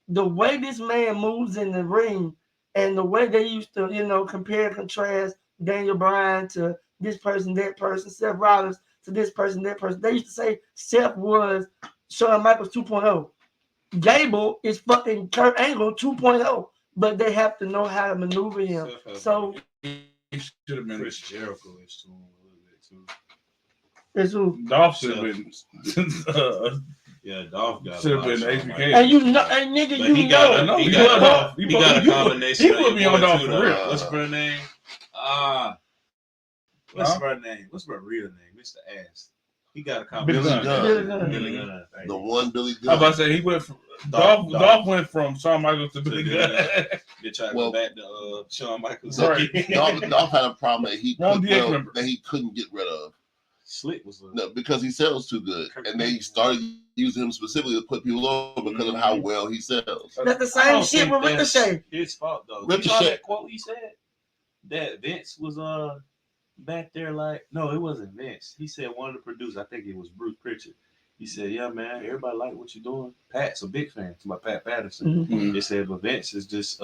the way this man moves in the ring and the way they used to, compare and contrast Daniel Bryan to this person, that person, Seth Rollins to this person, that person. They used to say Seth was Shawn Michaels 2.0. Gable is fucking Kurt Angle 2.0. But they have to know how to maneuver him. So he should have been. Chris Jericho is too a little bit too. It's who? Dolph should have been. Yeah, Dolph got should have been HBK. And you know, and nigga, but you he know. got, He got a combination. He put me on Dolph for real. What's her name? What's her name? What's her real name? Mr. Ass. He got a combination. Billy Gunn. The one Billy Gunn. I was about to say he went from Dolph went from Shawn Michaels to Billy Gunn. They tried to go back to Shawn Michaels. Right. Dolph had a problem that he couldn't get rid of. Slick was because he sells too good, and they started using him specifically to put people over because of how well he sells. That's the same shit with Ricochet. His fault though. You saw that quote he said that Vince was back there like no, it wasn't Vince. He said one of the producers, I think it was Bruce Pritchard. He said, "Yeah, man, everybody like what you're doing." Pat's a big fan to my Pat Patterson. Mm-hmm. They said, "But Vince is just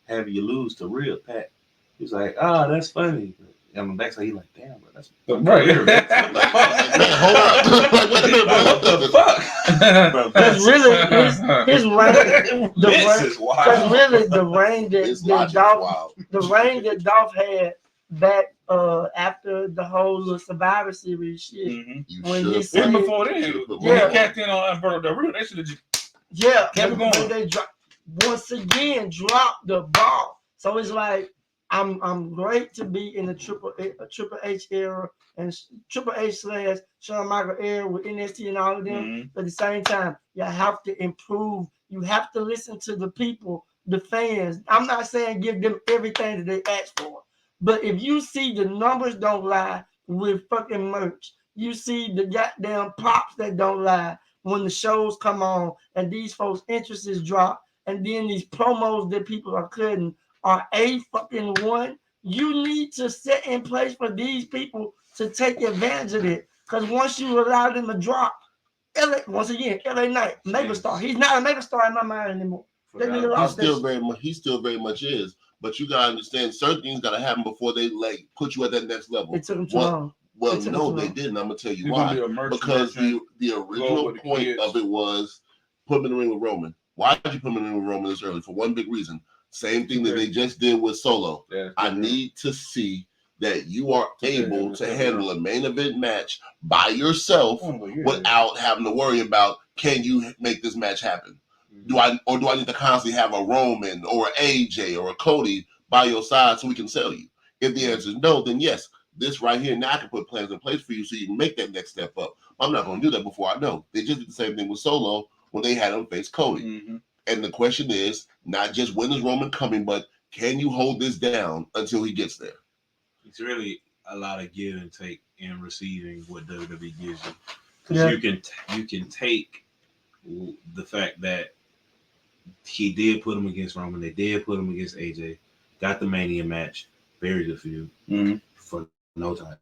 having you lose to real Pat." He's like, "Ah, that's funny." on the backside, he like, damn, bro, that's Right. Man, hold up. what the fuck? Bro, Because really, his reign, Vince is wild. because really the reign His that logic is Dolph, wild. the reign that Dolph had back after the whole little Survivor Series shit. Mhm. You When should he put- said- Even before then, should've put when more he capped in on Alberto Del Rio, they should have just Yeah, kept it but going. they once again dropped the ball. So it's like I'm great to be in the Triple H era and Triple H / Shawn Michaels era with NXT and all of them. Mhm. But at the same time, you have to improve. You have to listen to the people, the fans. I'm not saying give them everything that they ask for, but if you see the numbers don't lie with fucking merch, you see the goddamn props that don't lie when the shows come on and these folks' interests drop, and then these promos that people are cutting are a fucking one. You need to set in place for these people to take advantage of it. Because once you allow them to drop, once again, LA Knight, megastar. He's not a megastar in my mind anymore. That nigga He lost still that. very much is. But you gotta understand, certain things gotta happen before they like put you at that next level. It took him too long. Well, It took no, him too they long. didn't. I'm gonna tell you He's why. gonna be a merch Because merchant, the go original with the point kids. of it was put him in the ring with Roman. Why did you put him in the ring with Roman this early? For one big reason. Same thing that Okay. they just did with Solo. Yeah, I need to see that you are able yeah, to yeah. handle a main event match by yourself Oh, yeah. without having to worry about, can you make this match happen? Do I need to constantly have a Roman or an AJ or a Cody by your side so we can sell you? If the answer is no, then yes, this right here now I can put plans in place for you so you can make that next step up. I'm not going to do that before I know. They just did the same thing with Solo when they had him face Cody. Mm-hmm. And the question is not just when is Roman coming, but can you hold this down until he gets there? It's really a lot of give and take in receiving what WWE gives you, because Yeah. you can take the fact that he did put him against Roman, they did put him against AJ, got the Mania match, very good feud Mm-hmm. for no time.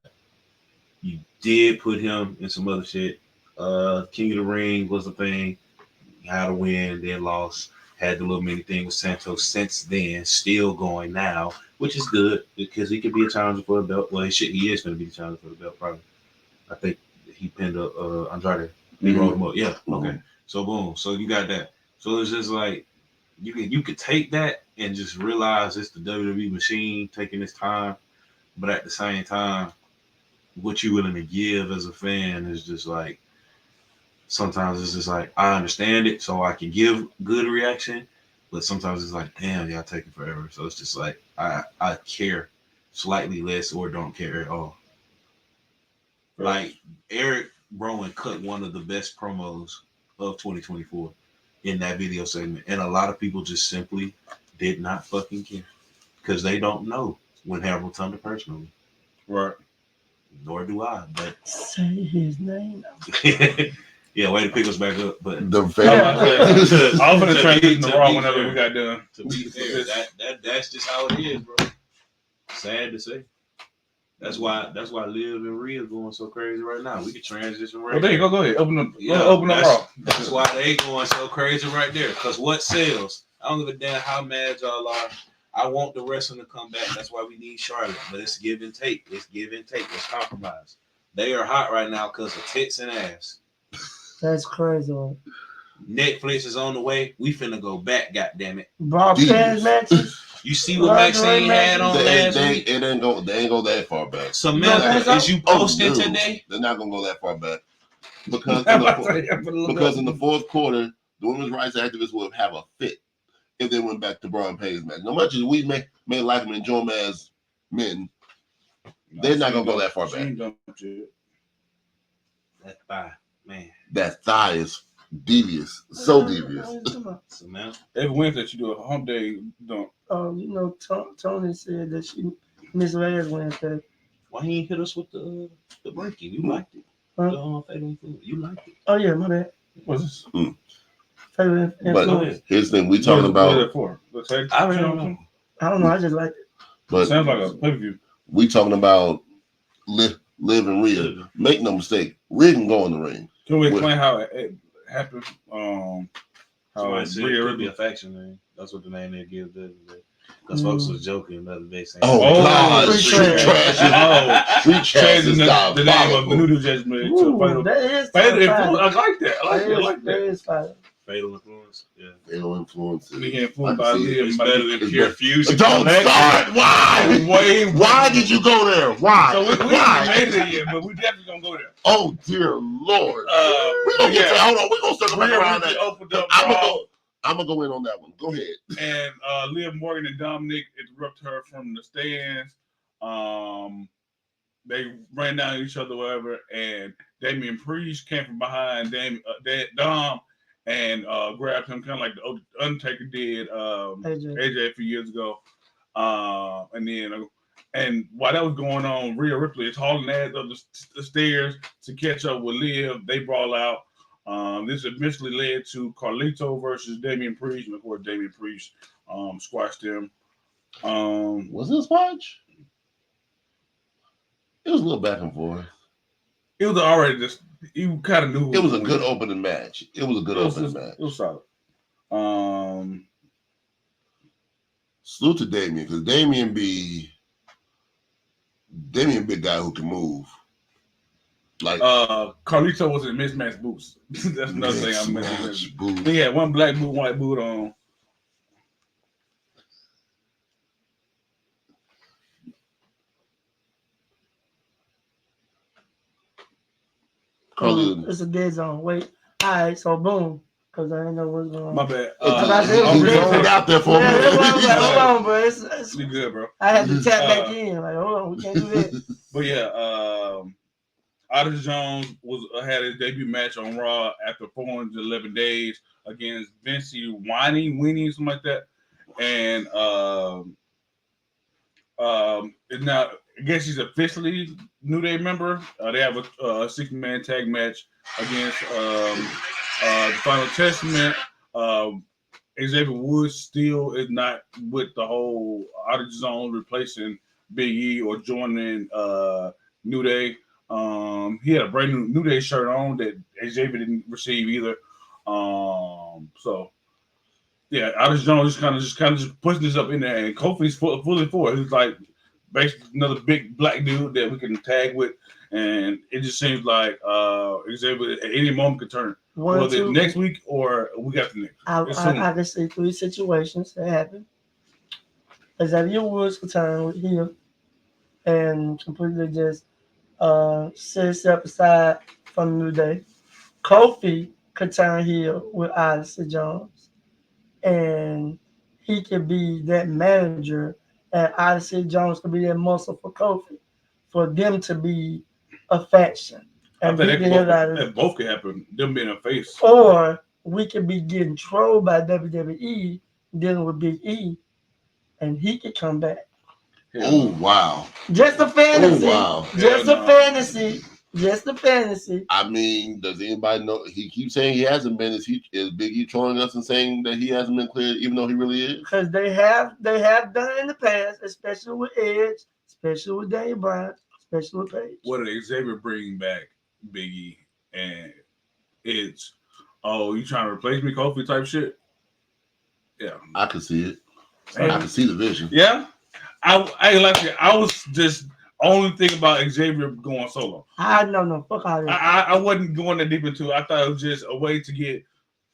You did put him in some other shit. King of the Ring was a thing. Had a win, then lost. Had the little mini thing with Santos since then, still going now, which is good because he could be a challenger for the belt. Well, he is going to be the challenger for the belt, probably. I think he pinned Andrade. He rolled him up. Yeah, okay. So boom. So you got that. So it's just like you could take that and just realize it's the WWE machine taking its time, but at the same time, what you willing to give as a fan is just like, sometimes it's just like, I understand it, so I can give good reaction, but sometimes it's like, damn, y'all taking forever. So it's just like I care slightly less or don't care at all. Like Eric Rowan cut one of the best promos of 2024 in that video segment, and a lot of people just simply did not fucking care because they don't know when Harold Thunder personally. Right. Nor do I, but Say his name. yeah, way to pick us back up. But The I'm very gonna transition to to Raw be whenever fair. we got done. to be fair, that's just how it is, bro. Sad to say. That's why Liv and Rhea going so crazy right now. We can transition right Well, there you there. go. Go ahead. Open up. Yeah, Open up Raw. That's why they going so crazy right there. Because what sells? I don't give a damn how mad y'all are. I want the wrestling to come back. That's why we need Charlotte. But it's give and take. It's give and take. It's compromise. They are hot right now because of tits and ass. That's crazy. Netflix is on the way. We finna go back, goddammit. Broadcast matches. You see what Maxine had on last week? they ain't go that far back. Samantha, is you posting today? They're not gonna go that far back because in the fourth quarter, the women's rights activists will have a fit if they went back to Braun Payne's match. No much as we may like them and enjoy them as men, they're not gonna go that far back. That thigh, man. That thigh is devious, so devious. Samantha. Every Wednesday she do a hump day dump. Tony said that she missed last Wednesday. Why he ain't hit us with the breaking? You liked it. Huh? You liked it. Oh yeah, my bad. What's this? Favorite But influence. here's the thing: we talking What is about. it for? The tag I really team don't or know. something? I don't know. I just like it. But Sounds like a pay-per-view. we talking about Liv and Rhea. Make no mistake, Rhea can go in the ring. Can we explain how it happened? How Somebody said it Rhea could be a faction name. That's what the name they give. Because folks was joking the other day saying, Oh, God, Street trash. Street trash changing is the name of the diabolical. New Judgment to Ooh, Fatal. that is Fatal fire. Influence. I like that. I like That that. is fire. Fatal Influence. Yeah. Fatal Influence. We get I influenced can by see it. Liv. It's better than It's Pure better. Fusion. Don't start. Why? Why did you go there? Why? So we haven't Why? made it yet, but we definitely gonna go there. Oh dear Lord. We We're gonna get to, hold on, we're gonna circle back around that. opened up I'm gonna go in on that one. Go ahead. and Liv Morgan and Dominic interrupt her from the stands. They ran down each other, whatever, and Damian Priest came from behind Dom and grabbed him, kind of like the Undertaker did AJ a few years ago. And while that was going on, Rhea Ripley is hauling ass up the stairs to catch up with Liv. They brawl out. This eventually led to Carlito versus Damian Priest, and of course, Damian Priest squashed him. Was this watch? It was a little back and forth. It was already just you kind of knew it was a good opening match. It was a good opening match. It was solid. Salute to Damian, because Damian big guy who can move. Like Carlito was in mismatched boots. That's another thing I mentioned. He had one black boot, white boot on. It's a dead zone. Wait. All right, so boom. Because I didn't know what's going on. My bad. Hold out there for a minute. Hold on, bro. It's you good, bro. I had to tap back in. Like, hold on, we can't do that. But yeah, Otis Jones had his debut match on Raw after 411 days against Vinci Winnie, something like that. And now I guess he's officially New Day member. They have a 6-man tag match against the Final Testament. Xavier Woods still is not with the whole Otis Jones replacing Big E or joining New Day. He had a brand new New Day shirt on that Xavier didn't receive either. So yeah, Otis Jones just kind of pushing this up in there, and Kofi's fully for it. He's like basically another big black dude that we can tag with, and it just seems like Xavier at any moment could turn. Whether next week or we got the next. I can see 3 situations that happen. Xavier Woods could turn with him and completely just set himself aside from New Day. Kofi could turn heel with Odyssey Jones, and he could be that manager, and Odyssey Jones could be that muscle for Kofi, for them to be a faction. And I think that both could happen, them being a face. Or we could be getting trolled by WWE, dealing with Big E, and he could come back. Oh, wow. Just a fantasy. Oh, wow. Just a fantasy. Just a fantasy. I mean, does anybody know? He keeps saying he hasn't been. Is Big E trolling us and saying that he hasn't been cleared, even though he really is? Because they have done it in the past, especially with Edge, especially with Daniel Bryan, especially with Paige. What did Xavier bring back Big E and Edge? Oh, you trying to replace me, Kofi type shit? Yeah, I could see it. I can see the vision. Yeah, I was just only thinking about Xavier going solo. No, fuck out of it. I wasn't going that deep into it. I thought it was just a way to get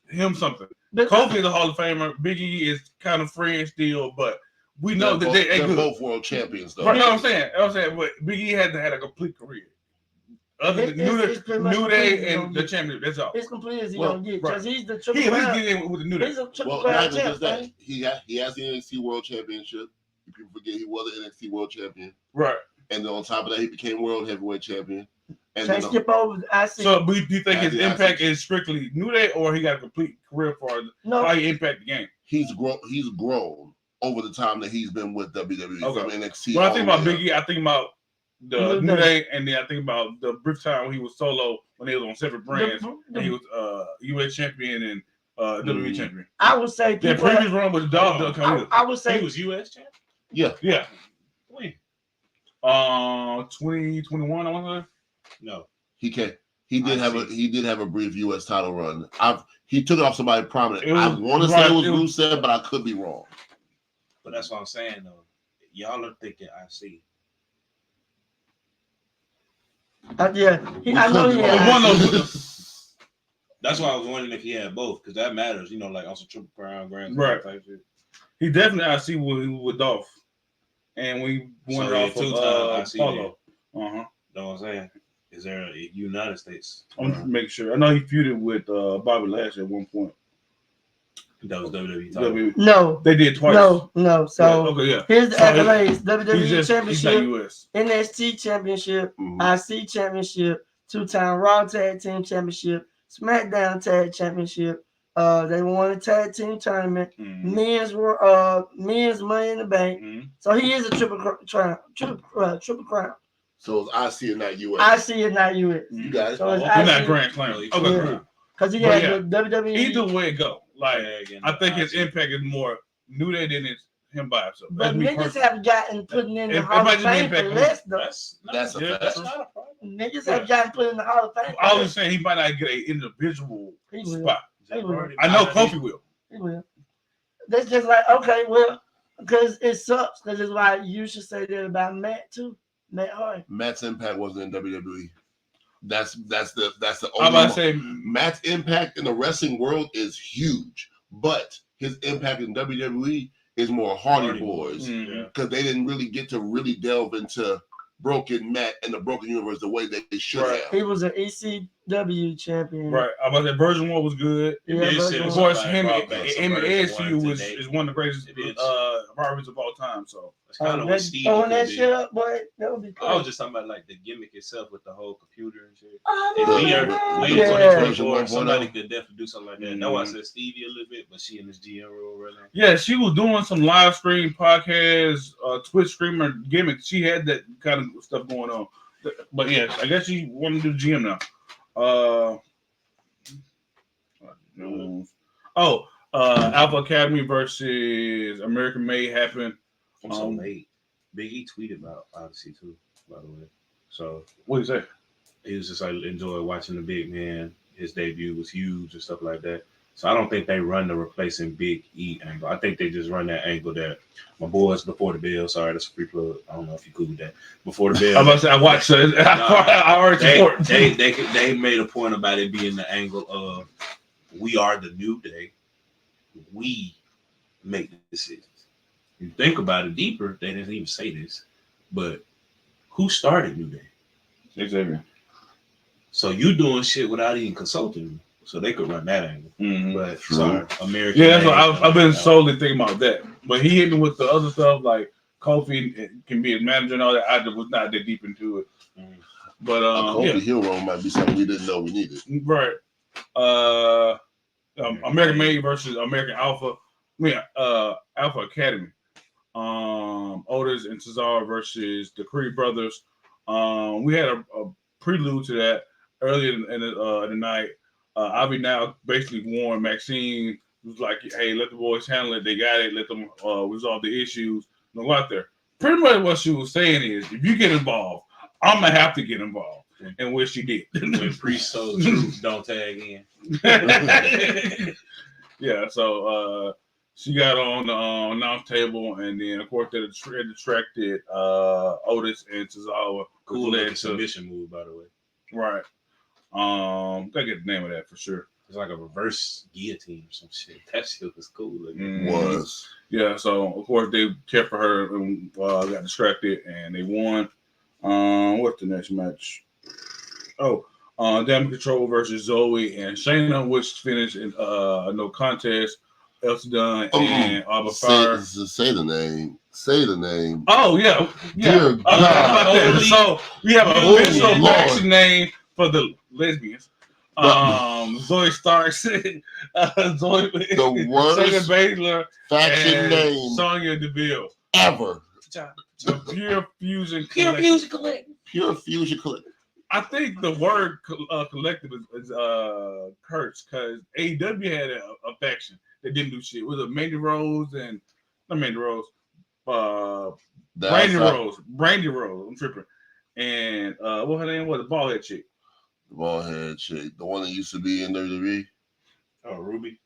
him something. Kofi is a Hall of Famer. Big E is kind of friend still, but we know that they're both world champions, though. Right, you know what I'm saying? But Big E hasn't had a complete career. Other than New Day and the champion, that's all. It's complete as he don't get, because he's the triple He crown. Get in with the New Day. He's a triple crown champ. That. He has the NXT World Championship. People forget he was an NXT World Champion. Right. And then on top of that, he became World Heavyweight Champion. And can't skip over IC. So, do you think his impact is strictly New Day, or he got a complete career for how he impact the game? He's grown over the time that he's been with WWE from NXT. When I think about Big E, I think about the New Day, and then I think about the brief time when he was solo, when he was on separate brands, and he was US champion and WWE champion. I would say the previous run was Dog. I would say he was US champion. Yeah. When? 2021, I want to say. No, he can't. He did have a brief U.S. title run. He took it off somebody prominent. I want to say it was Rusev, but I could be wrong. But that's what I'm saying though. Y'all are thinking IC. Yeah, I know he But had one of IC. those, That's why I was wondering if he had both, because that matters. You know, like also Triple Crown, Grand Right. Slam type shit. he definitely I see when he was with Dolph, and when he won So, it yeah, off of two-time IC Paulo. Know what I'm saying? Is there a United States? I'm just making sure. I know he feuded with Bobby Lashley at one point. That was WWE title. No, They did twice. No. So Yeah, okay, yeah. here's the So accolades: WWE he's not Championship, US. NXT Championship, Mhm. IC Championship, 2-time Raw Tag Team Championship, SmackDown Tag Championship. They won a tag team tournament, men's Money in the Bank. So he is a triple crown. So it's IC and not US. IC and not US. You got it. So it's He's not IC. Grand Slam. Okay, Yeah. Because he But had yeah, the WWE. either way it go. Like I think his impact is more New Day than it's him by himself. But That's me niggas personally. have gotten put in the It Hall might of just be Fame for impact less though. That's a fact. That's not a problem. Niggas have gotten put in the Hall of Fame. I was just saying he might not get an individual He will. spot. He will. I know Kofi will. He will. That's just like, okay, well, because it sucks. Because it's like you should say that about Matt too. Matt Hardy. Matt's impact wasn't in WWE. That's the I'm only. about to say Matt's impact in the wrestling world is huge, but his impact in WWE is more Hardy Boys because they didn't really get to really delve into Broken Matt and the Broken Universe the way that they should have. He was an ECW champion. Right. I about that version 1 was good. Yeah, of course, him and Edge feud is one of the greatest rivalries of all time. So it's kind of what Steve throwing that shit up, boy. That would be cool. I was just talking about like the gimmick itself with the whole computer and shit. If we are somebody could definitely do something like that. That's why I said Stevie a little bit, but she in this GM role right now. Yeah, she was doing some live stream podcasts, Twitch streamer gimmicks. She had that kind of stuff going on. But yeah, I guess she wanted to do GM now. Alpha Academy versus American Made happened. I'm so late. Big E tweeted about Odyssey too, by the way. So what did he say? He was just like enjoy watching the big man. His debut was huge and stuff like that. So I don't think they run the replacing Big E angle. I think they just run that angle that my boys before the bell. Sorry, that's a free plug. I don't know if you cool with that. Before the bell. I'm about to say I watched it. I already support. They made a point about it being the angle of we are the New Day. We make the decisions. You think about it deeper, they didn't even say this, but who started New Day? Xavier. So you doing shit without even consulting me, so they could run that angle. But sorry, American. Yeah, that's what I've been solely thinking about that. But he hit me with the other stuff like Kofi can be a manager and all that. I was not that deep into it. But Kofi Hero might be something we didn't know we needed. Right. American Made versus American Alpha. Alpha Academy. Otis and Cesaro versus the Creed brothers. We had a prelude to that earlier in the night. Avi now basically warned Maxine. Was like, hey, let the boys handle it. They got it. Let them resolve the issues. Don't go out there. Pretty much what she was saying is, if you get involved, I'm gonna have to get involved. And which she did. When Priest told Truth don't tag in. Yeah, so she got on the announce table, and then of course they distracted Otis and Cesaro. Cool led submission move, by the way. Right. I get the name of that for sure. It's like a reverse guillotine or some shit. That shit was cool. Was. Yeah, so of course they kept for her and got distracted, and they won. What's the next match? Damage Control versus Zoe and Shayna, which finished in no contest. Elsa Dunn and Arbor Fire. Say the name. Say the name. Oh yeah. Dear God. So we have an official faction name for the lesbians. Zoe Starks, Zoe, the worst Shayna Baszler, faction name Sonya Deville ever. The Pure Fusion Collective. I think the word collective is cursed because AEW had a faction that didn't do shit. It was a Mandy Rose and not Mandy Rose, Brandy Rose. I'm tripping. And what her name was? The bald head chick. The bald head chick, the one that used to be in WWE. Oh, Ruby.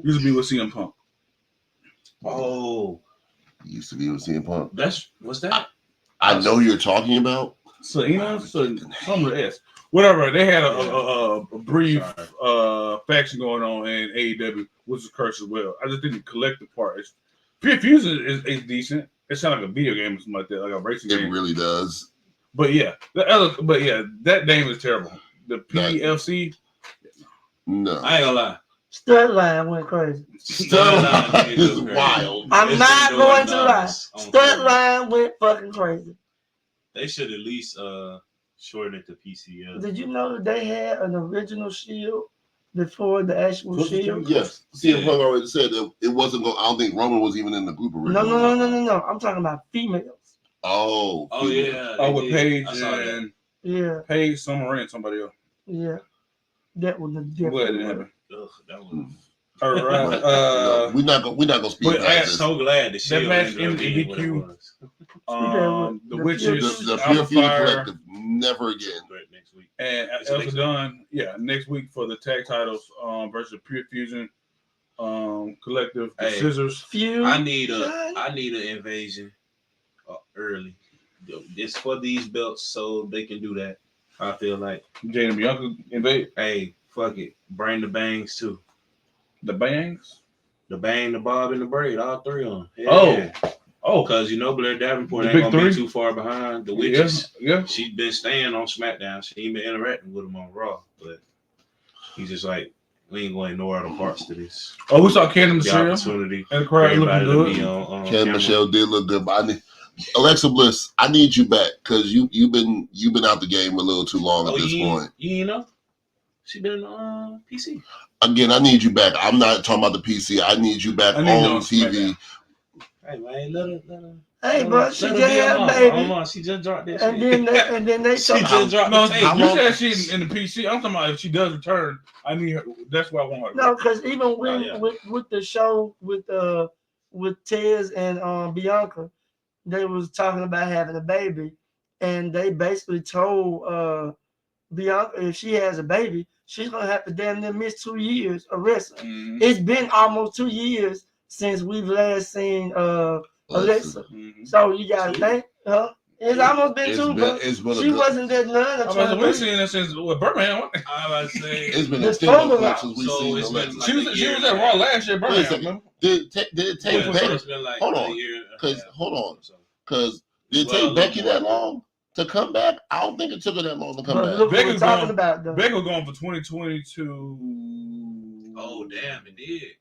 Used to be with CM Punk. Oh, Used to be with CM Punk. what's that? I know who you're talking about. Selena, some of the S. Whatever. They had a brief faction going on in AEW, which is cursed as well. I just didn't collect the part. Pure Fusion is decent. It sounds like a video game or something like that, like a racing game. It really does. But yeah, that name is terrible. The PFC. No. I ain't gonna lie. Studline went crazy. Studline is wild. I'm not going to lie. Studline went fucking crazy. They should at least shorten it to PCL. Did you know that they had an original Shield before the actual Shield? Yes. CM Punk already said that it wasn't going. I don't think Roman was even in the group originally. No. I'm talking about females. Oh. Yeah. With Paige and Paige, Summer Rae, and somebody else. Yeah. That was a different. What didn't happen? Ugh, that was. All right. We're not gonna speak. I'm so glad that match in DQ. The Witches, the Pure Fusion Collective, never again. Next week. And Elsa Dunn, next week for the tag titles versus Pure Fusion Collective. The Scissors. I need an invasion early. It's for these belts so they can do that. I feel like Jane and Bianca invade. Hey, fuck it. Bring the bangs too. The bangs? The bang, the bob, and the braid. All three of them. Yeah. Oh. Because Blair Davenport ain't going to be too far behind. The Witches. Yeah. She's been staying on SmackDown. She ain't been interacting with them on Raw. But he's just like, we ain't going to ignore other parts to this. Oh, we saw Candice Michelle. Opportunity. And the crowd looking good. Candice Michelle did look good. But Alexa Bliss, I need you back because you've been out the game a little too long at this point. You know? She been on PC. Again, I need you back. I'm not talking about the PC. I need you back on TV. Hey man, let her. Hey, but she just had a baby. She just dropped this. And then they she just dropped the tape. You said she's in the PC. I'm talking about if she does return. I need her. That's why I want her. No, because even with the show with Tez and Bianca, they was talking about having a baby, and they basically told Bianca if she has a baby, she's gonna have to damn near miss 2 years of wrestling. Mm-hmm. It's been almost 2 years since we've last seen Alexa. Mm-hmm. So you gotta think, it's almost been 2, but she wasn't that none. We've seen her since Birmingham. I was say it's been a since we've seen Alexa. She was at Raw last year, Birmingham. Did it take Becky? Hold on, because did it take Becky that long to come back? I don't think it took her that long to come back. Look what we're talking about, though. Becky was going for 2022. Oh, damn, it did.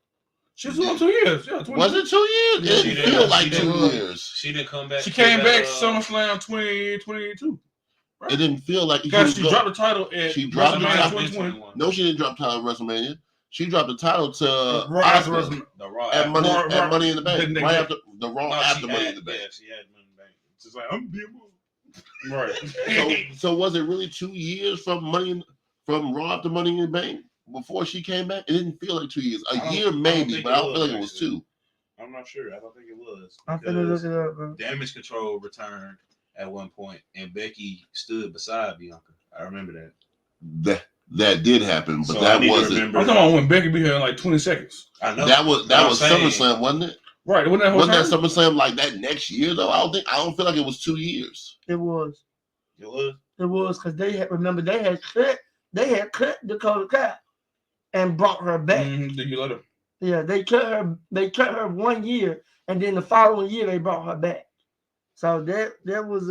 She was on 2 years. Yeah, was it 2 years? It didn't feel like 2 years. She didn't come back. She came back SummerSlam 2022. Right? It didn't feel like she dropped the title at WrestleMania 2020. No, she didn't drop the title at WrestleMania. She dropped the title to Asuka at Money in the Bank. Right after the Raw after Money in the Bank. Yeah, she had Money in the Bank. It's just like, I'm being right. So was it really 2 years from Raw to Money in the Bank before she came back? It didn't feel like 2 years. A year maybe, but I don't feel like it was 2. I'm not sure. I don't think it was. I'm gonna look it up, bro. Damage Control returned at one point, and Becky stood beside Bianca. I remember that. That did happen, but that wasn't. I'm talking about when Becky be here in like 20 seconds. I know. That was SummerSlam, wasn't it? Right. Wasn't that SummerSlam like that next year though? I don't feel like it was 2 years. It was. It was because they had cut Dakota Kai and brought her back. Did you let her? Yeah, they cut her 1 year, and then the following year they brought her back. So that was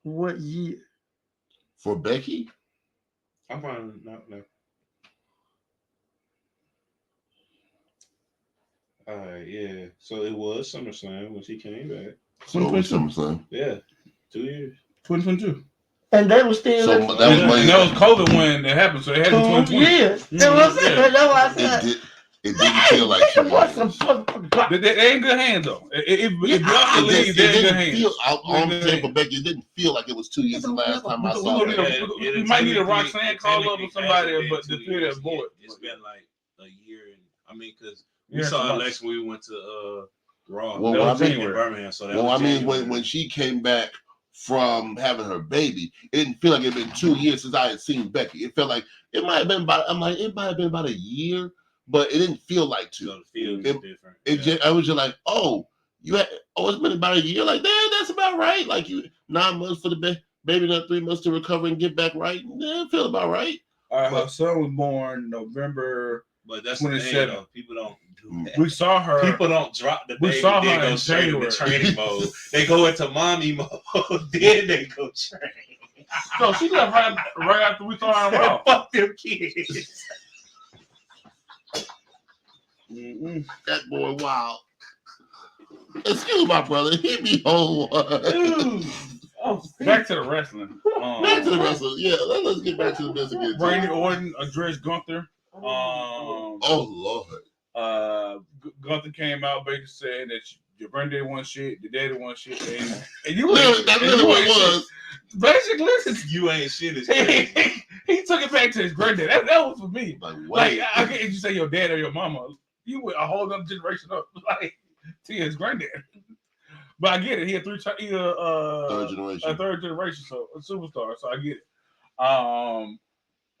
what year? For Becky? I'm fine. No. Yeah. So it was SummerSlam when she came back. So it was SummerSlam. Yeah, 2 years. 2022. And they were still. So that was COVID when it happened. So it had 2020. Years. That's what I said. It didn't feel like 2 years. They ain't good hands though. If Bianca leaves, they're in good hands. On for Becky, it didn't feel like it was 2 years the last time I saw it. We might need a Roxanne call up or somebody, but to fill that void. It's been like a year, because we saw Alexa when we went to Raw. Well, in Birmingham. So when she came back from having her baby, it didn't feel like it had been 2 years since I had seen Becky. It felt like it might have been about a year but it didn't feel like two. So the feel is different. I was just like, it's been about a year. Like, that's about right. Like 9 months for the baby, not 3 months to recover and get back right. Yeah, it feel about right. Her son was born November. But that's the thing, though. People don't do that. We saw her. People don't drop the baby, then go straight into training mode. They go into mommy mode, then they go train. No, she left right after we saw her Raw. Fuck them kids. That boy, wow. Excuse my brother. Hit me home. Back to the wrestling. Back to the wrestling. Yeah, let's get back to the business again. Randy Orton addressed Gunther. Oh Lord. Gunther came out basically saying that your granddaddy won shit, your daddy won shit, and you that's really what it was. Basically, you ain't shit. Is crazy. He took it back to his granddad. That was for me. Like I can't you say your dad or your mama. You went a whole other generation up, like to his granddad. But I get it. He had third generation. A third generation, so a superstar. So I get it.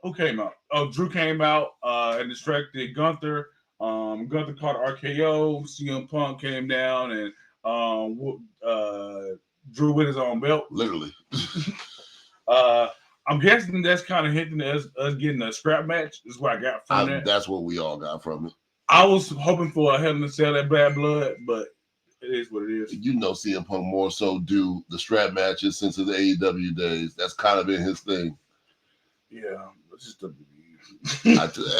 Who came out? Oh, Drew came out and distracted Gunther. Gunther caught RKO. CM Punk came down and Drew with his own belt. Literally. I'm guessing that's kind of hinting at us getting a scrap match. Is what I got from that. That's what we all got from it. I was hoping for a Hell in a Cell, that bad blood, but it is what it is. You know, CM Punk more so do the strap matches since his AEW days. That's kind of been his thing. Yeah, it's just hey,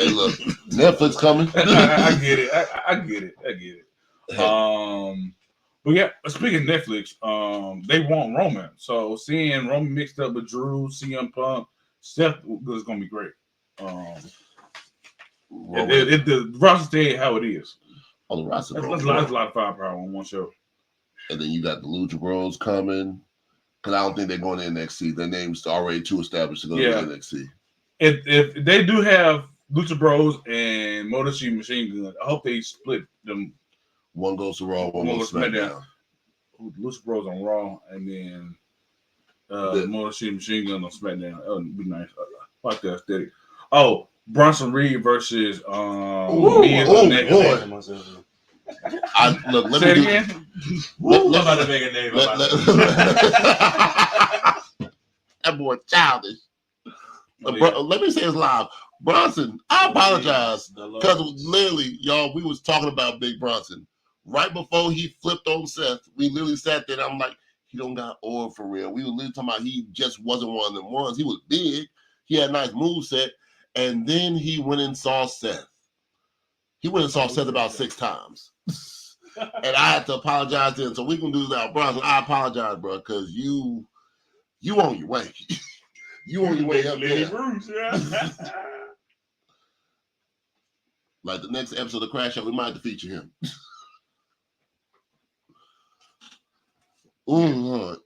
look, Netflix coming. I get it. I get it. But yeah, speaking of Netflix, they want Roman. So seeing Roman mixed up with Drew, CM Punk, Seth is gonna be great. The roster stayed how it is. Oh, the roster. That's a lot of firepower on one show. And then you got the Lucha Bros coming. Because I don't think they're going to NXT. Their name's already too established to go to NXT. If they do have Lucha Bros and Motor City Machine Gun, I hope they split them. One goes to Raw, one goes to SmackDown. Lucha Bros on Raw, and then Motor City Machine Gun on SmackDown. That would be nice. I like that aesthetic. Oh, Bronson Reed versus boy. Let me say it do again. I'm about to make a name. That boy childish. Let me say it's live. Bronson, I apologize because literally, y'all, we was talking about Big Bronson right before he flipped on Seth. We literally sat there. And I'm like, he don't got oil for real. We were literally talking about he just wasn't one of them ones. He was big. He had a nice moveset. And then he went and saw Seth. He went and saw Seth about 6 times. And I had to apologize to him. So we can do that. Bronson, I apologize, bro, because you on your way. You on your way up there. Like the next episode of Crash Out, we might have to feature him. Oh, Lord.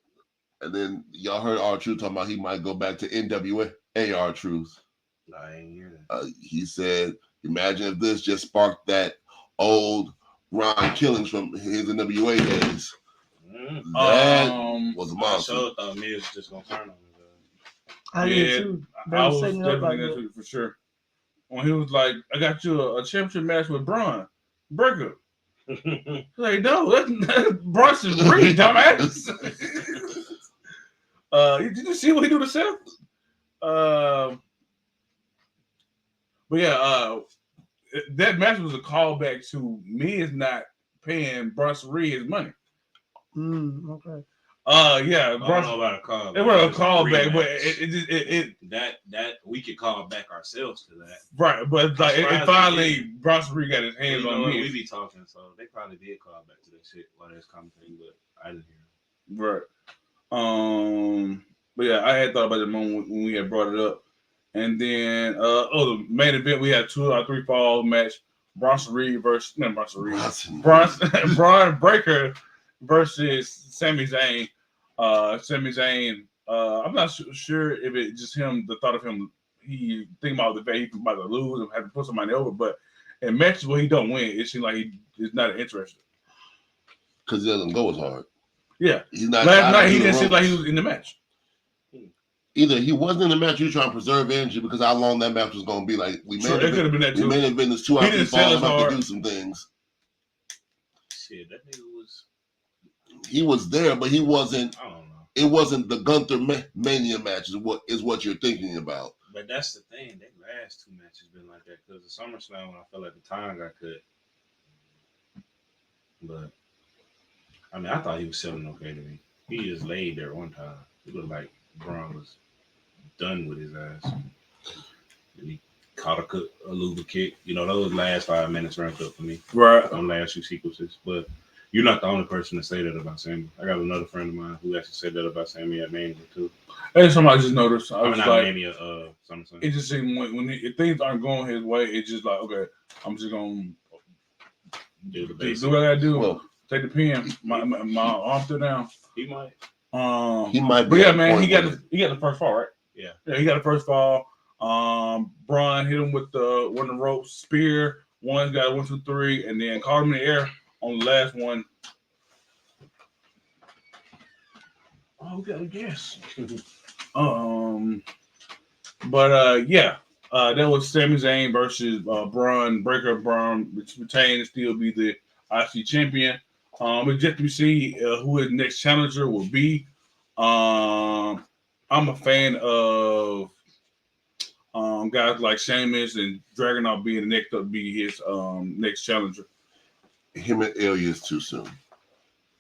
And then y'all heard R-Truth talking about he might go back to NWA. R-Truth. I ain't hear that. He said, imagine if this just sparked that old Ron Killings from his NWA days. That was a monster. I sure thought Miz was just going to turn on him. I did too. I was definitely going to for sure. When he was like, I got you a championship match with Braun Breaker. Like, no, that's Bronson Reed, dumbass. Did you see what he do to Seth? But yeah, that match was a callback to Miz not paying Bronson Reed his money. Okay. Yeah, I don't know about a callback. It was a callback, but it that we could call back ourselves to that. Right, but like it finally Bronson Reed got his hands on me. We be talking, so they probably did call back to that shit while they was commentating, but I didn't hear it. Right. But yeah, I had thought about the moment when we had brought it up. And then the main event we had 2 out of 3 fall match. Bronson Reed versus Braun Breaker versus Sami Zayn. Sami Zayn, I'm not sure if it's just him, the thought of him, he think about the fact he's about to lose and have to put somebody over, but in matches where he don't win, it seems like he is not interested. Because he doesn't go as hard. Yeah. He's not last night he didn't seem like he was in the match. either he wasn't in the match, you were trying to preserve energy because how long that match was going to be. Like we Sure, made it could have been that we too. made it been this 2 He hours didn't before. sell I'm as about hard. to do some things. Shit, that nigga was. He was there, but he wasn't. I don't know. It wasn't the Gunther Mania match. Is what you're thinking about. But that's the thing. That last 2 matches been like that because the SummerSlam when I felt like the time got cut. But I mean, I thought he was selling okay to me. He just laid there one time. It looked like Braun was done with his ass. And he caught a Luger kick. You know, those last 5 minutes ramped up for me. Right. On last 2 sequences. But you're not the only person to say that about Sammy. I got another friend of mine who actually said that about Sammy at Mania too. And somebody just noticed. I was not like, Mania, SummerSlam. it just seemed if things aren't going his way, it's just like, okay, I'm just gonna do what I gotta do. Well, take the pin. My arm still down. He might. He might. But Be yeah, man, he got it. the first fall, right? Yeah, he got the first fall. Braun hit him with one of the ropes spear. One got 1, 2, 3, and then caught him in the air on the last one. Oh, we got a guess. Yeah. That was Sami Zayn versus Braun Breaker. Braun, which retained and still be the IC champion. It's just to see who his next challenger will be. I'm a fan of guys like Sheamus and Dragunov being the next up be his next challenger. Him and Ilya is too soon.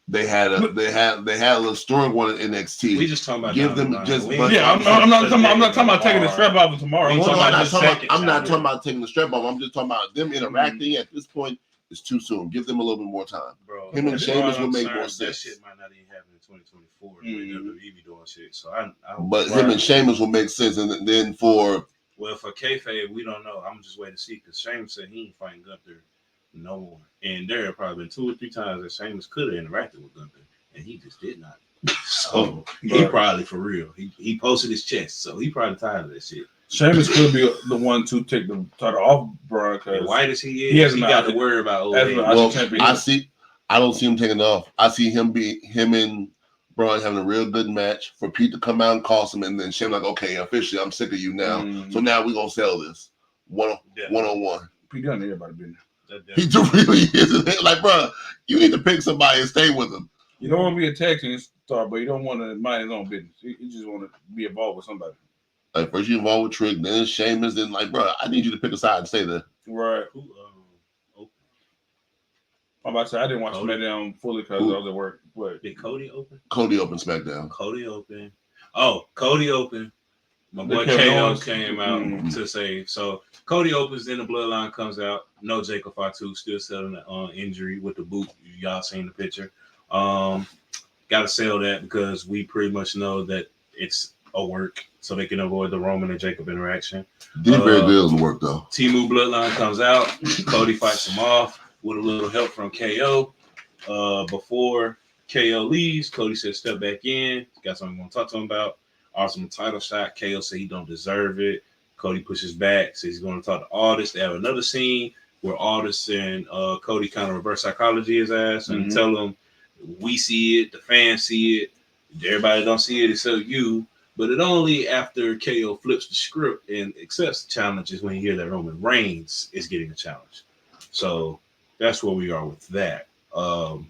They had a little story one in NXT. We just talking about give them just. I'm not talking about taking the strap off tomorrow. I'm not talking about taking the strap off. I'm just talking about them interacting at this point. It's too soon. Give them a little bit more time. Bro, him and Sheamus will make more sense. That shit might not even happen in 2024. WWE be doing shit. So but him and Sheamus will make sense, and then for kayfabe, we don't know. I'm just waiting to see because Sheamus said he ain't fighting Gunther no more, and there have probably been 2 or 3 times that Sheamus could have interacted with Gunther, and he just did not. So he probably for real. He posted his chest, so he probably tired of that shit. Sheamus could be the one to take the title off Braun because white as he is, he got to worry about I don't see him taking it off. I see him and Braun having a real good match for Pete to come out and cost him, and then Sheamus like, okay, officially, I'm sick of you now. So now we're gonna sell this one on one. Pete done everybody been there. He really is. Like, bro, you need to pick somebody and stay with him. You don't want to be a tag team star, but you don't want to mind his own business. You just want to be involved with somebody. Like first you involved with Trick, then Sheamus, then like, bro, I need you to pick a side and stay there. Right. I'm about to say I didn't watch SmackDown fully because I was at work. What? Did Cody open? Cody opened SmackDown. Cody open. Oh, Cody open. My boy KO came out to say so. Cody opens, then the Bloodline comes out. No Jacob Fatu, still selling the injury with the boot. Y'all seen the picture. Got to sell that because we pretty much know that it's a work, so they can avoid the Roman and Jacob interaction. Did very good on the work though. Timu Bloodline comes out. Cody fights him off with a little help from KO. Before KO leaves, Cody says step back in. Got something we want to talk to him about. Awesome title shot. KO said he don't deserve it. Cody pushes back, says he's going to talk to Aldis. They have another scene where Aldis and Cody kind of reverse psychology his ass and tell him we see it, the fans see it, everybody don't see it except you. But it only after KO flips the script and accepts challenges when you hear that Roman Reigns is getting a challenge. So that's where we are with that. Of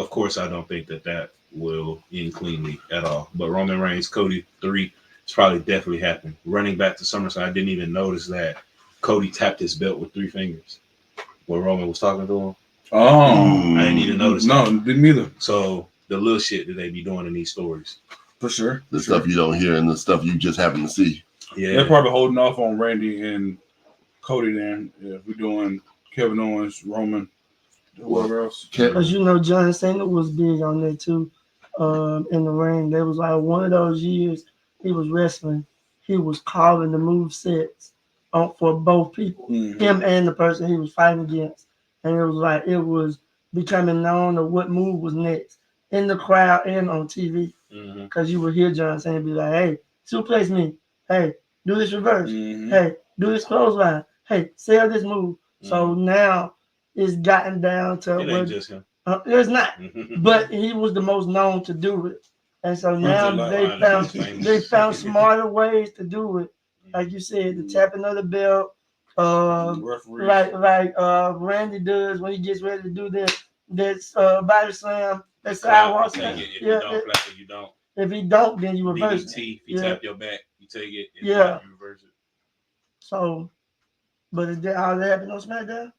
course, I don't think that will end cleanly at all. But Roman Reigns, Cody 3, it's probably definitely happened. Running back to SummerSlam, I didn't even notice that Cody tapped his belt with 3 fingers when Roman was talking to him. Oh, I didn't even notice. No, didn't either. So the little shit that they be doing in these stories. For sure. The stuff you don't hear and the stuff you just happen to see. Yeah. They're probably holding off on Randy and Cody then. If we're doing Kevin Owens, Roman, whoever else. Because John Cena was big on that too. In the ring. There was like one of those years he was wrestling. He was calling the move sets for both people, him and the person he was fighting against. And it was becoming known of what move was next in the crowd and on TV. Because you would hear John Cena be like, hey, suplex me. Hey, do this reverse. Hey, do this clothesline. Hey, sell this move. So now it's gotten down to it ain't just him. It's not. But he was the most known to do it. And so now they found smarter ways to do it. Like you said, the tapping of the belt, like Randy does when he gets ready to do that body slam, that sidewalk slam. If you don't clap it, you don't. If he don't, then you reverse it. If you tap your back, you take it. If you reverse it. So, but is that how that happened on SmackDown?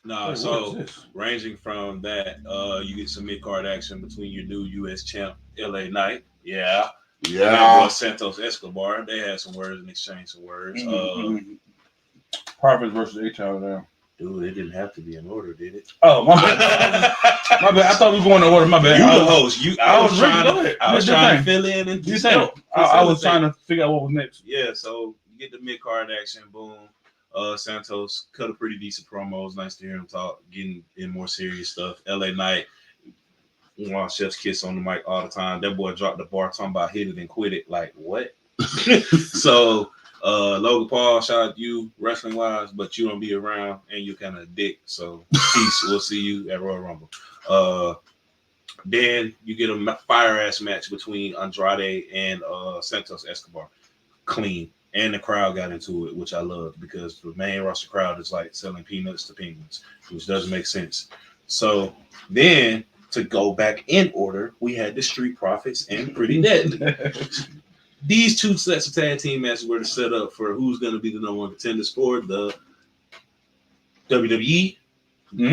No, so ranging from that, you get some mid-card action between your new U.S. champ, LA Knight. Yeah. And that boy Santos Escobar. They had some words and exchanged some words. Profits versus H.R. Dude, it didn't have to be in order, did it? Oh, my bad. My bad. I thought we were going to order. My bad. You the host. I was trying to fill in and you think I was trying to figure out what was next. Yeah, so you get the mid-card action, boom. Santos cut a pretty decent promo. It was nice to hear him talk, getting in more serious stuff. LA Knight, Chef's kiss on the mic all the time. That boy dropped the bar talking about hit it and quit it. Like, what? So, Logan Paul, shout out to you, wrestling wise, but you don't be around and you're kind of a dick. So, peace. We'll see you at Royal Rumble. Then you get a fire ass match between Andrade and Santos Escobar. Clean. And the crowd got into it, which I love because the main roster crowd is like selling peanuts to penguins, which doesn't make sense. So then to go back in order, we had the Street Profits and Pretty Deadly. These two sets of tag team matches were to set up for who's going to be the number one contenders for the WWE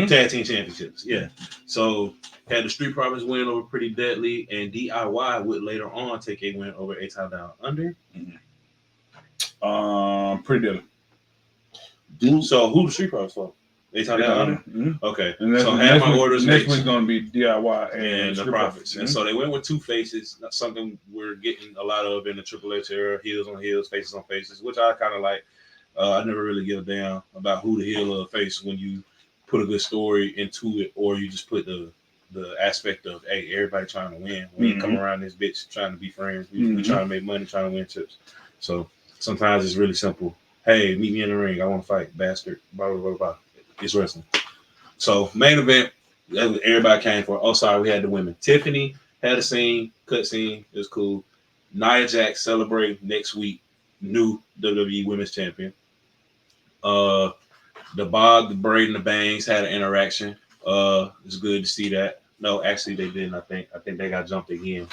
Tag Team Championships. Yeah. So had the Street Profits win over Pretty Deadly, and DIY would later on take a win over 8 Time Down Under. Pretty Deadly. So who the Street Profits for? 8 Time Down Under. Okay. And so half my orders next week's going to be DIY and the Profits. And so they went with two faces. That's something we're getting a lot of in the Triple H era. Heels on heels, faces on faces, which I kind of like. I never really give a damn about who the heel or face when you put a good story into it, or you just put the aspect of, hey, everybody trying to win. We ain't come around this bitch trying to be friends. We trying to make money, trying to win chips. So sometimes it's really simple. Hey, meet me in the ring. I want to fight, bastard. Blah, blah, blah, blah. It's wrestling. So main event, everybody came for. Oh, sorry, we had the women. Tiffany had a cut scene. It was cool. Nia Jax celebrate next week. New WWE Women's Champion. The Bob, the Braid, and the Bangs had an interaction. It's good to see that. No, actually they didn't. I think they got jumped again.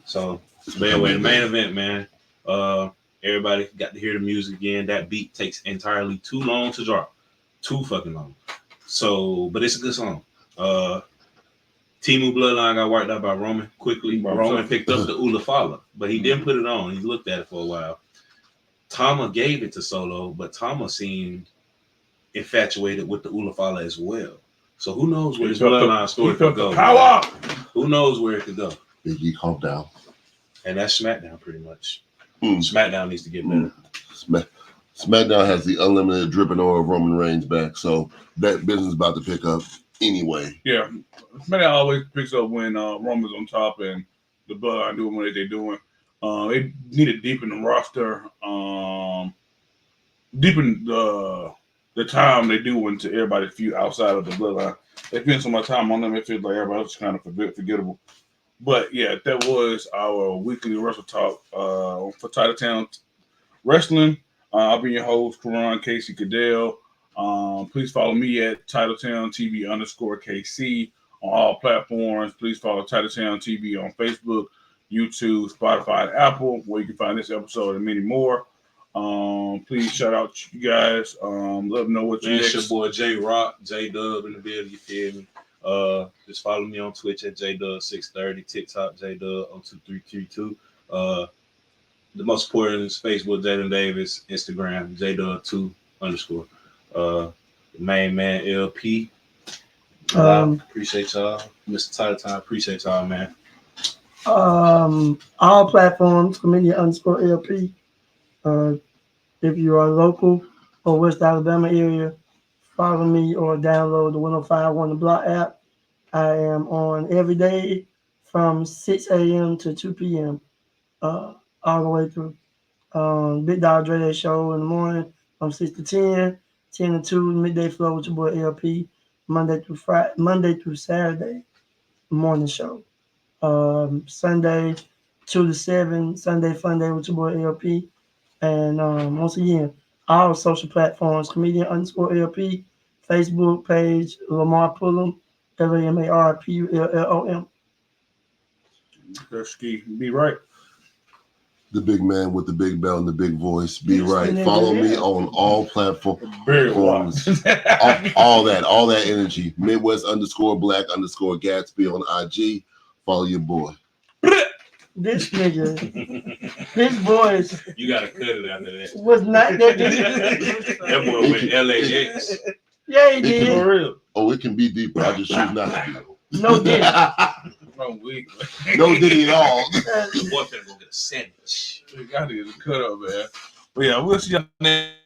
So, but anyway, the main event, man. Everybody got to hear the music again. That beat takes entirely too long to drop. Too fucking long. So, but it's a good song. Timu Bloodline got wiped out by Roman quickly. Roman picked up the Ula Fala, but he didn't put it on. He looked at it for a while. Tama gave it to Solo, but Tama seemed infatuated with the Ula Fala as well. So who knows where this Bloodline story could go? Power! Who knows where it could go? Biggie, calm down. And that's SmackDown pretty much. SmackDown needs to get better. SmackDown has the unlimited dripping oil of Roman Reigns back, so that business is about to pick up anyway. Yeah, SmackDown always picks up when Roman's on top and the Bloodline doing what they're doing. They need to deepen the roster, deepen the time they do into everybody feud outside of the Bloodline. They spend so much time on them, it feels like everybody else is kind of forgettable. But yeah, that was our weekly Wrestle Talk for Titletown Wrestling. I'll be your host, Karan Casey Cadell. Please follow me at Titletown TV _KC on all platforms. Please follow Titletown TV on Facebook, YouTube, Spotify, and Apple, where you can find this episode and many more. Please shout out you guys. Let them know what you next. It's your boy J Rock, J Dub in the building. You feel me? Just follow me on Twitch at JDub630, TikTok JDub02332. The most important is Facebook, Jaden Davis, Instagram, JDub2_. The main man LP. Appreciate y'all. Mr. Titletown, appreciate y'all, man. All platforms, Comedian_LP. If you are local or West Alabama area, follow me or download the 105 The Block app. I am on every day from 6 a.m. to 2 p.m. All the way through. Big Dog Dre Day show in the morning from 6 to 10, 10 to 2, midday flow with your boy LP, Monday through Saturday, morning show. Sunday 2 to 7, Sunday Fun Day with your boy LP. And once again, all social platforms, comedian_LP, Facebook page, Lamar Pullum, LamarPullum. That's key. Be right. The big man with the big bell and the big voice. Be Yes, right. nigga, Follow me yeah. on all platforms. Very Forms. all that energy. Midwest_black_Gatsby on IG. Follow your boy. This nigga, his voice You gotta cut it after that. was not that deep. That boy went LAX. Yeah, he It did. can- For real. Oh, it can be deeper. I just choose not to be. No Diddy. Wrong week. No Diddy at all. The boy finna go get a sandwich. We got to get a cut up, man. But yeah, we'll see y'all next.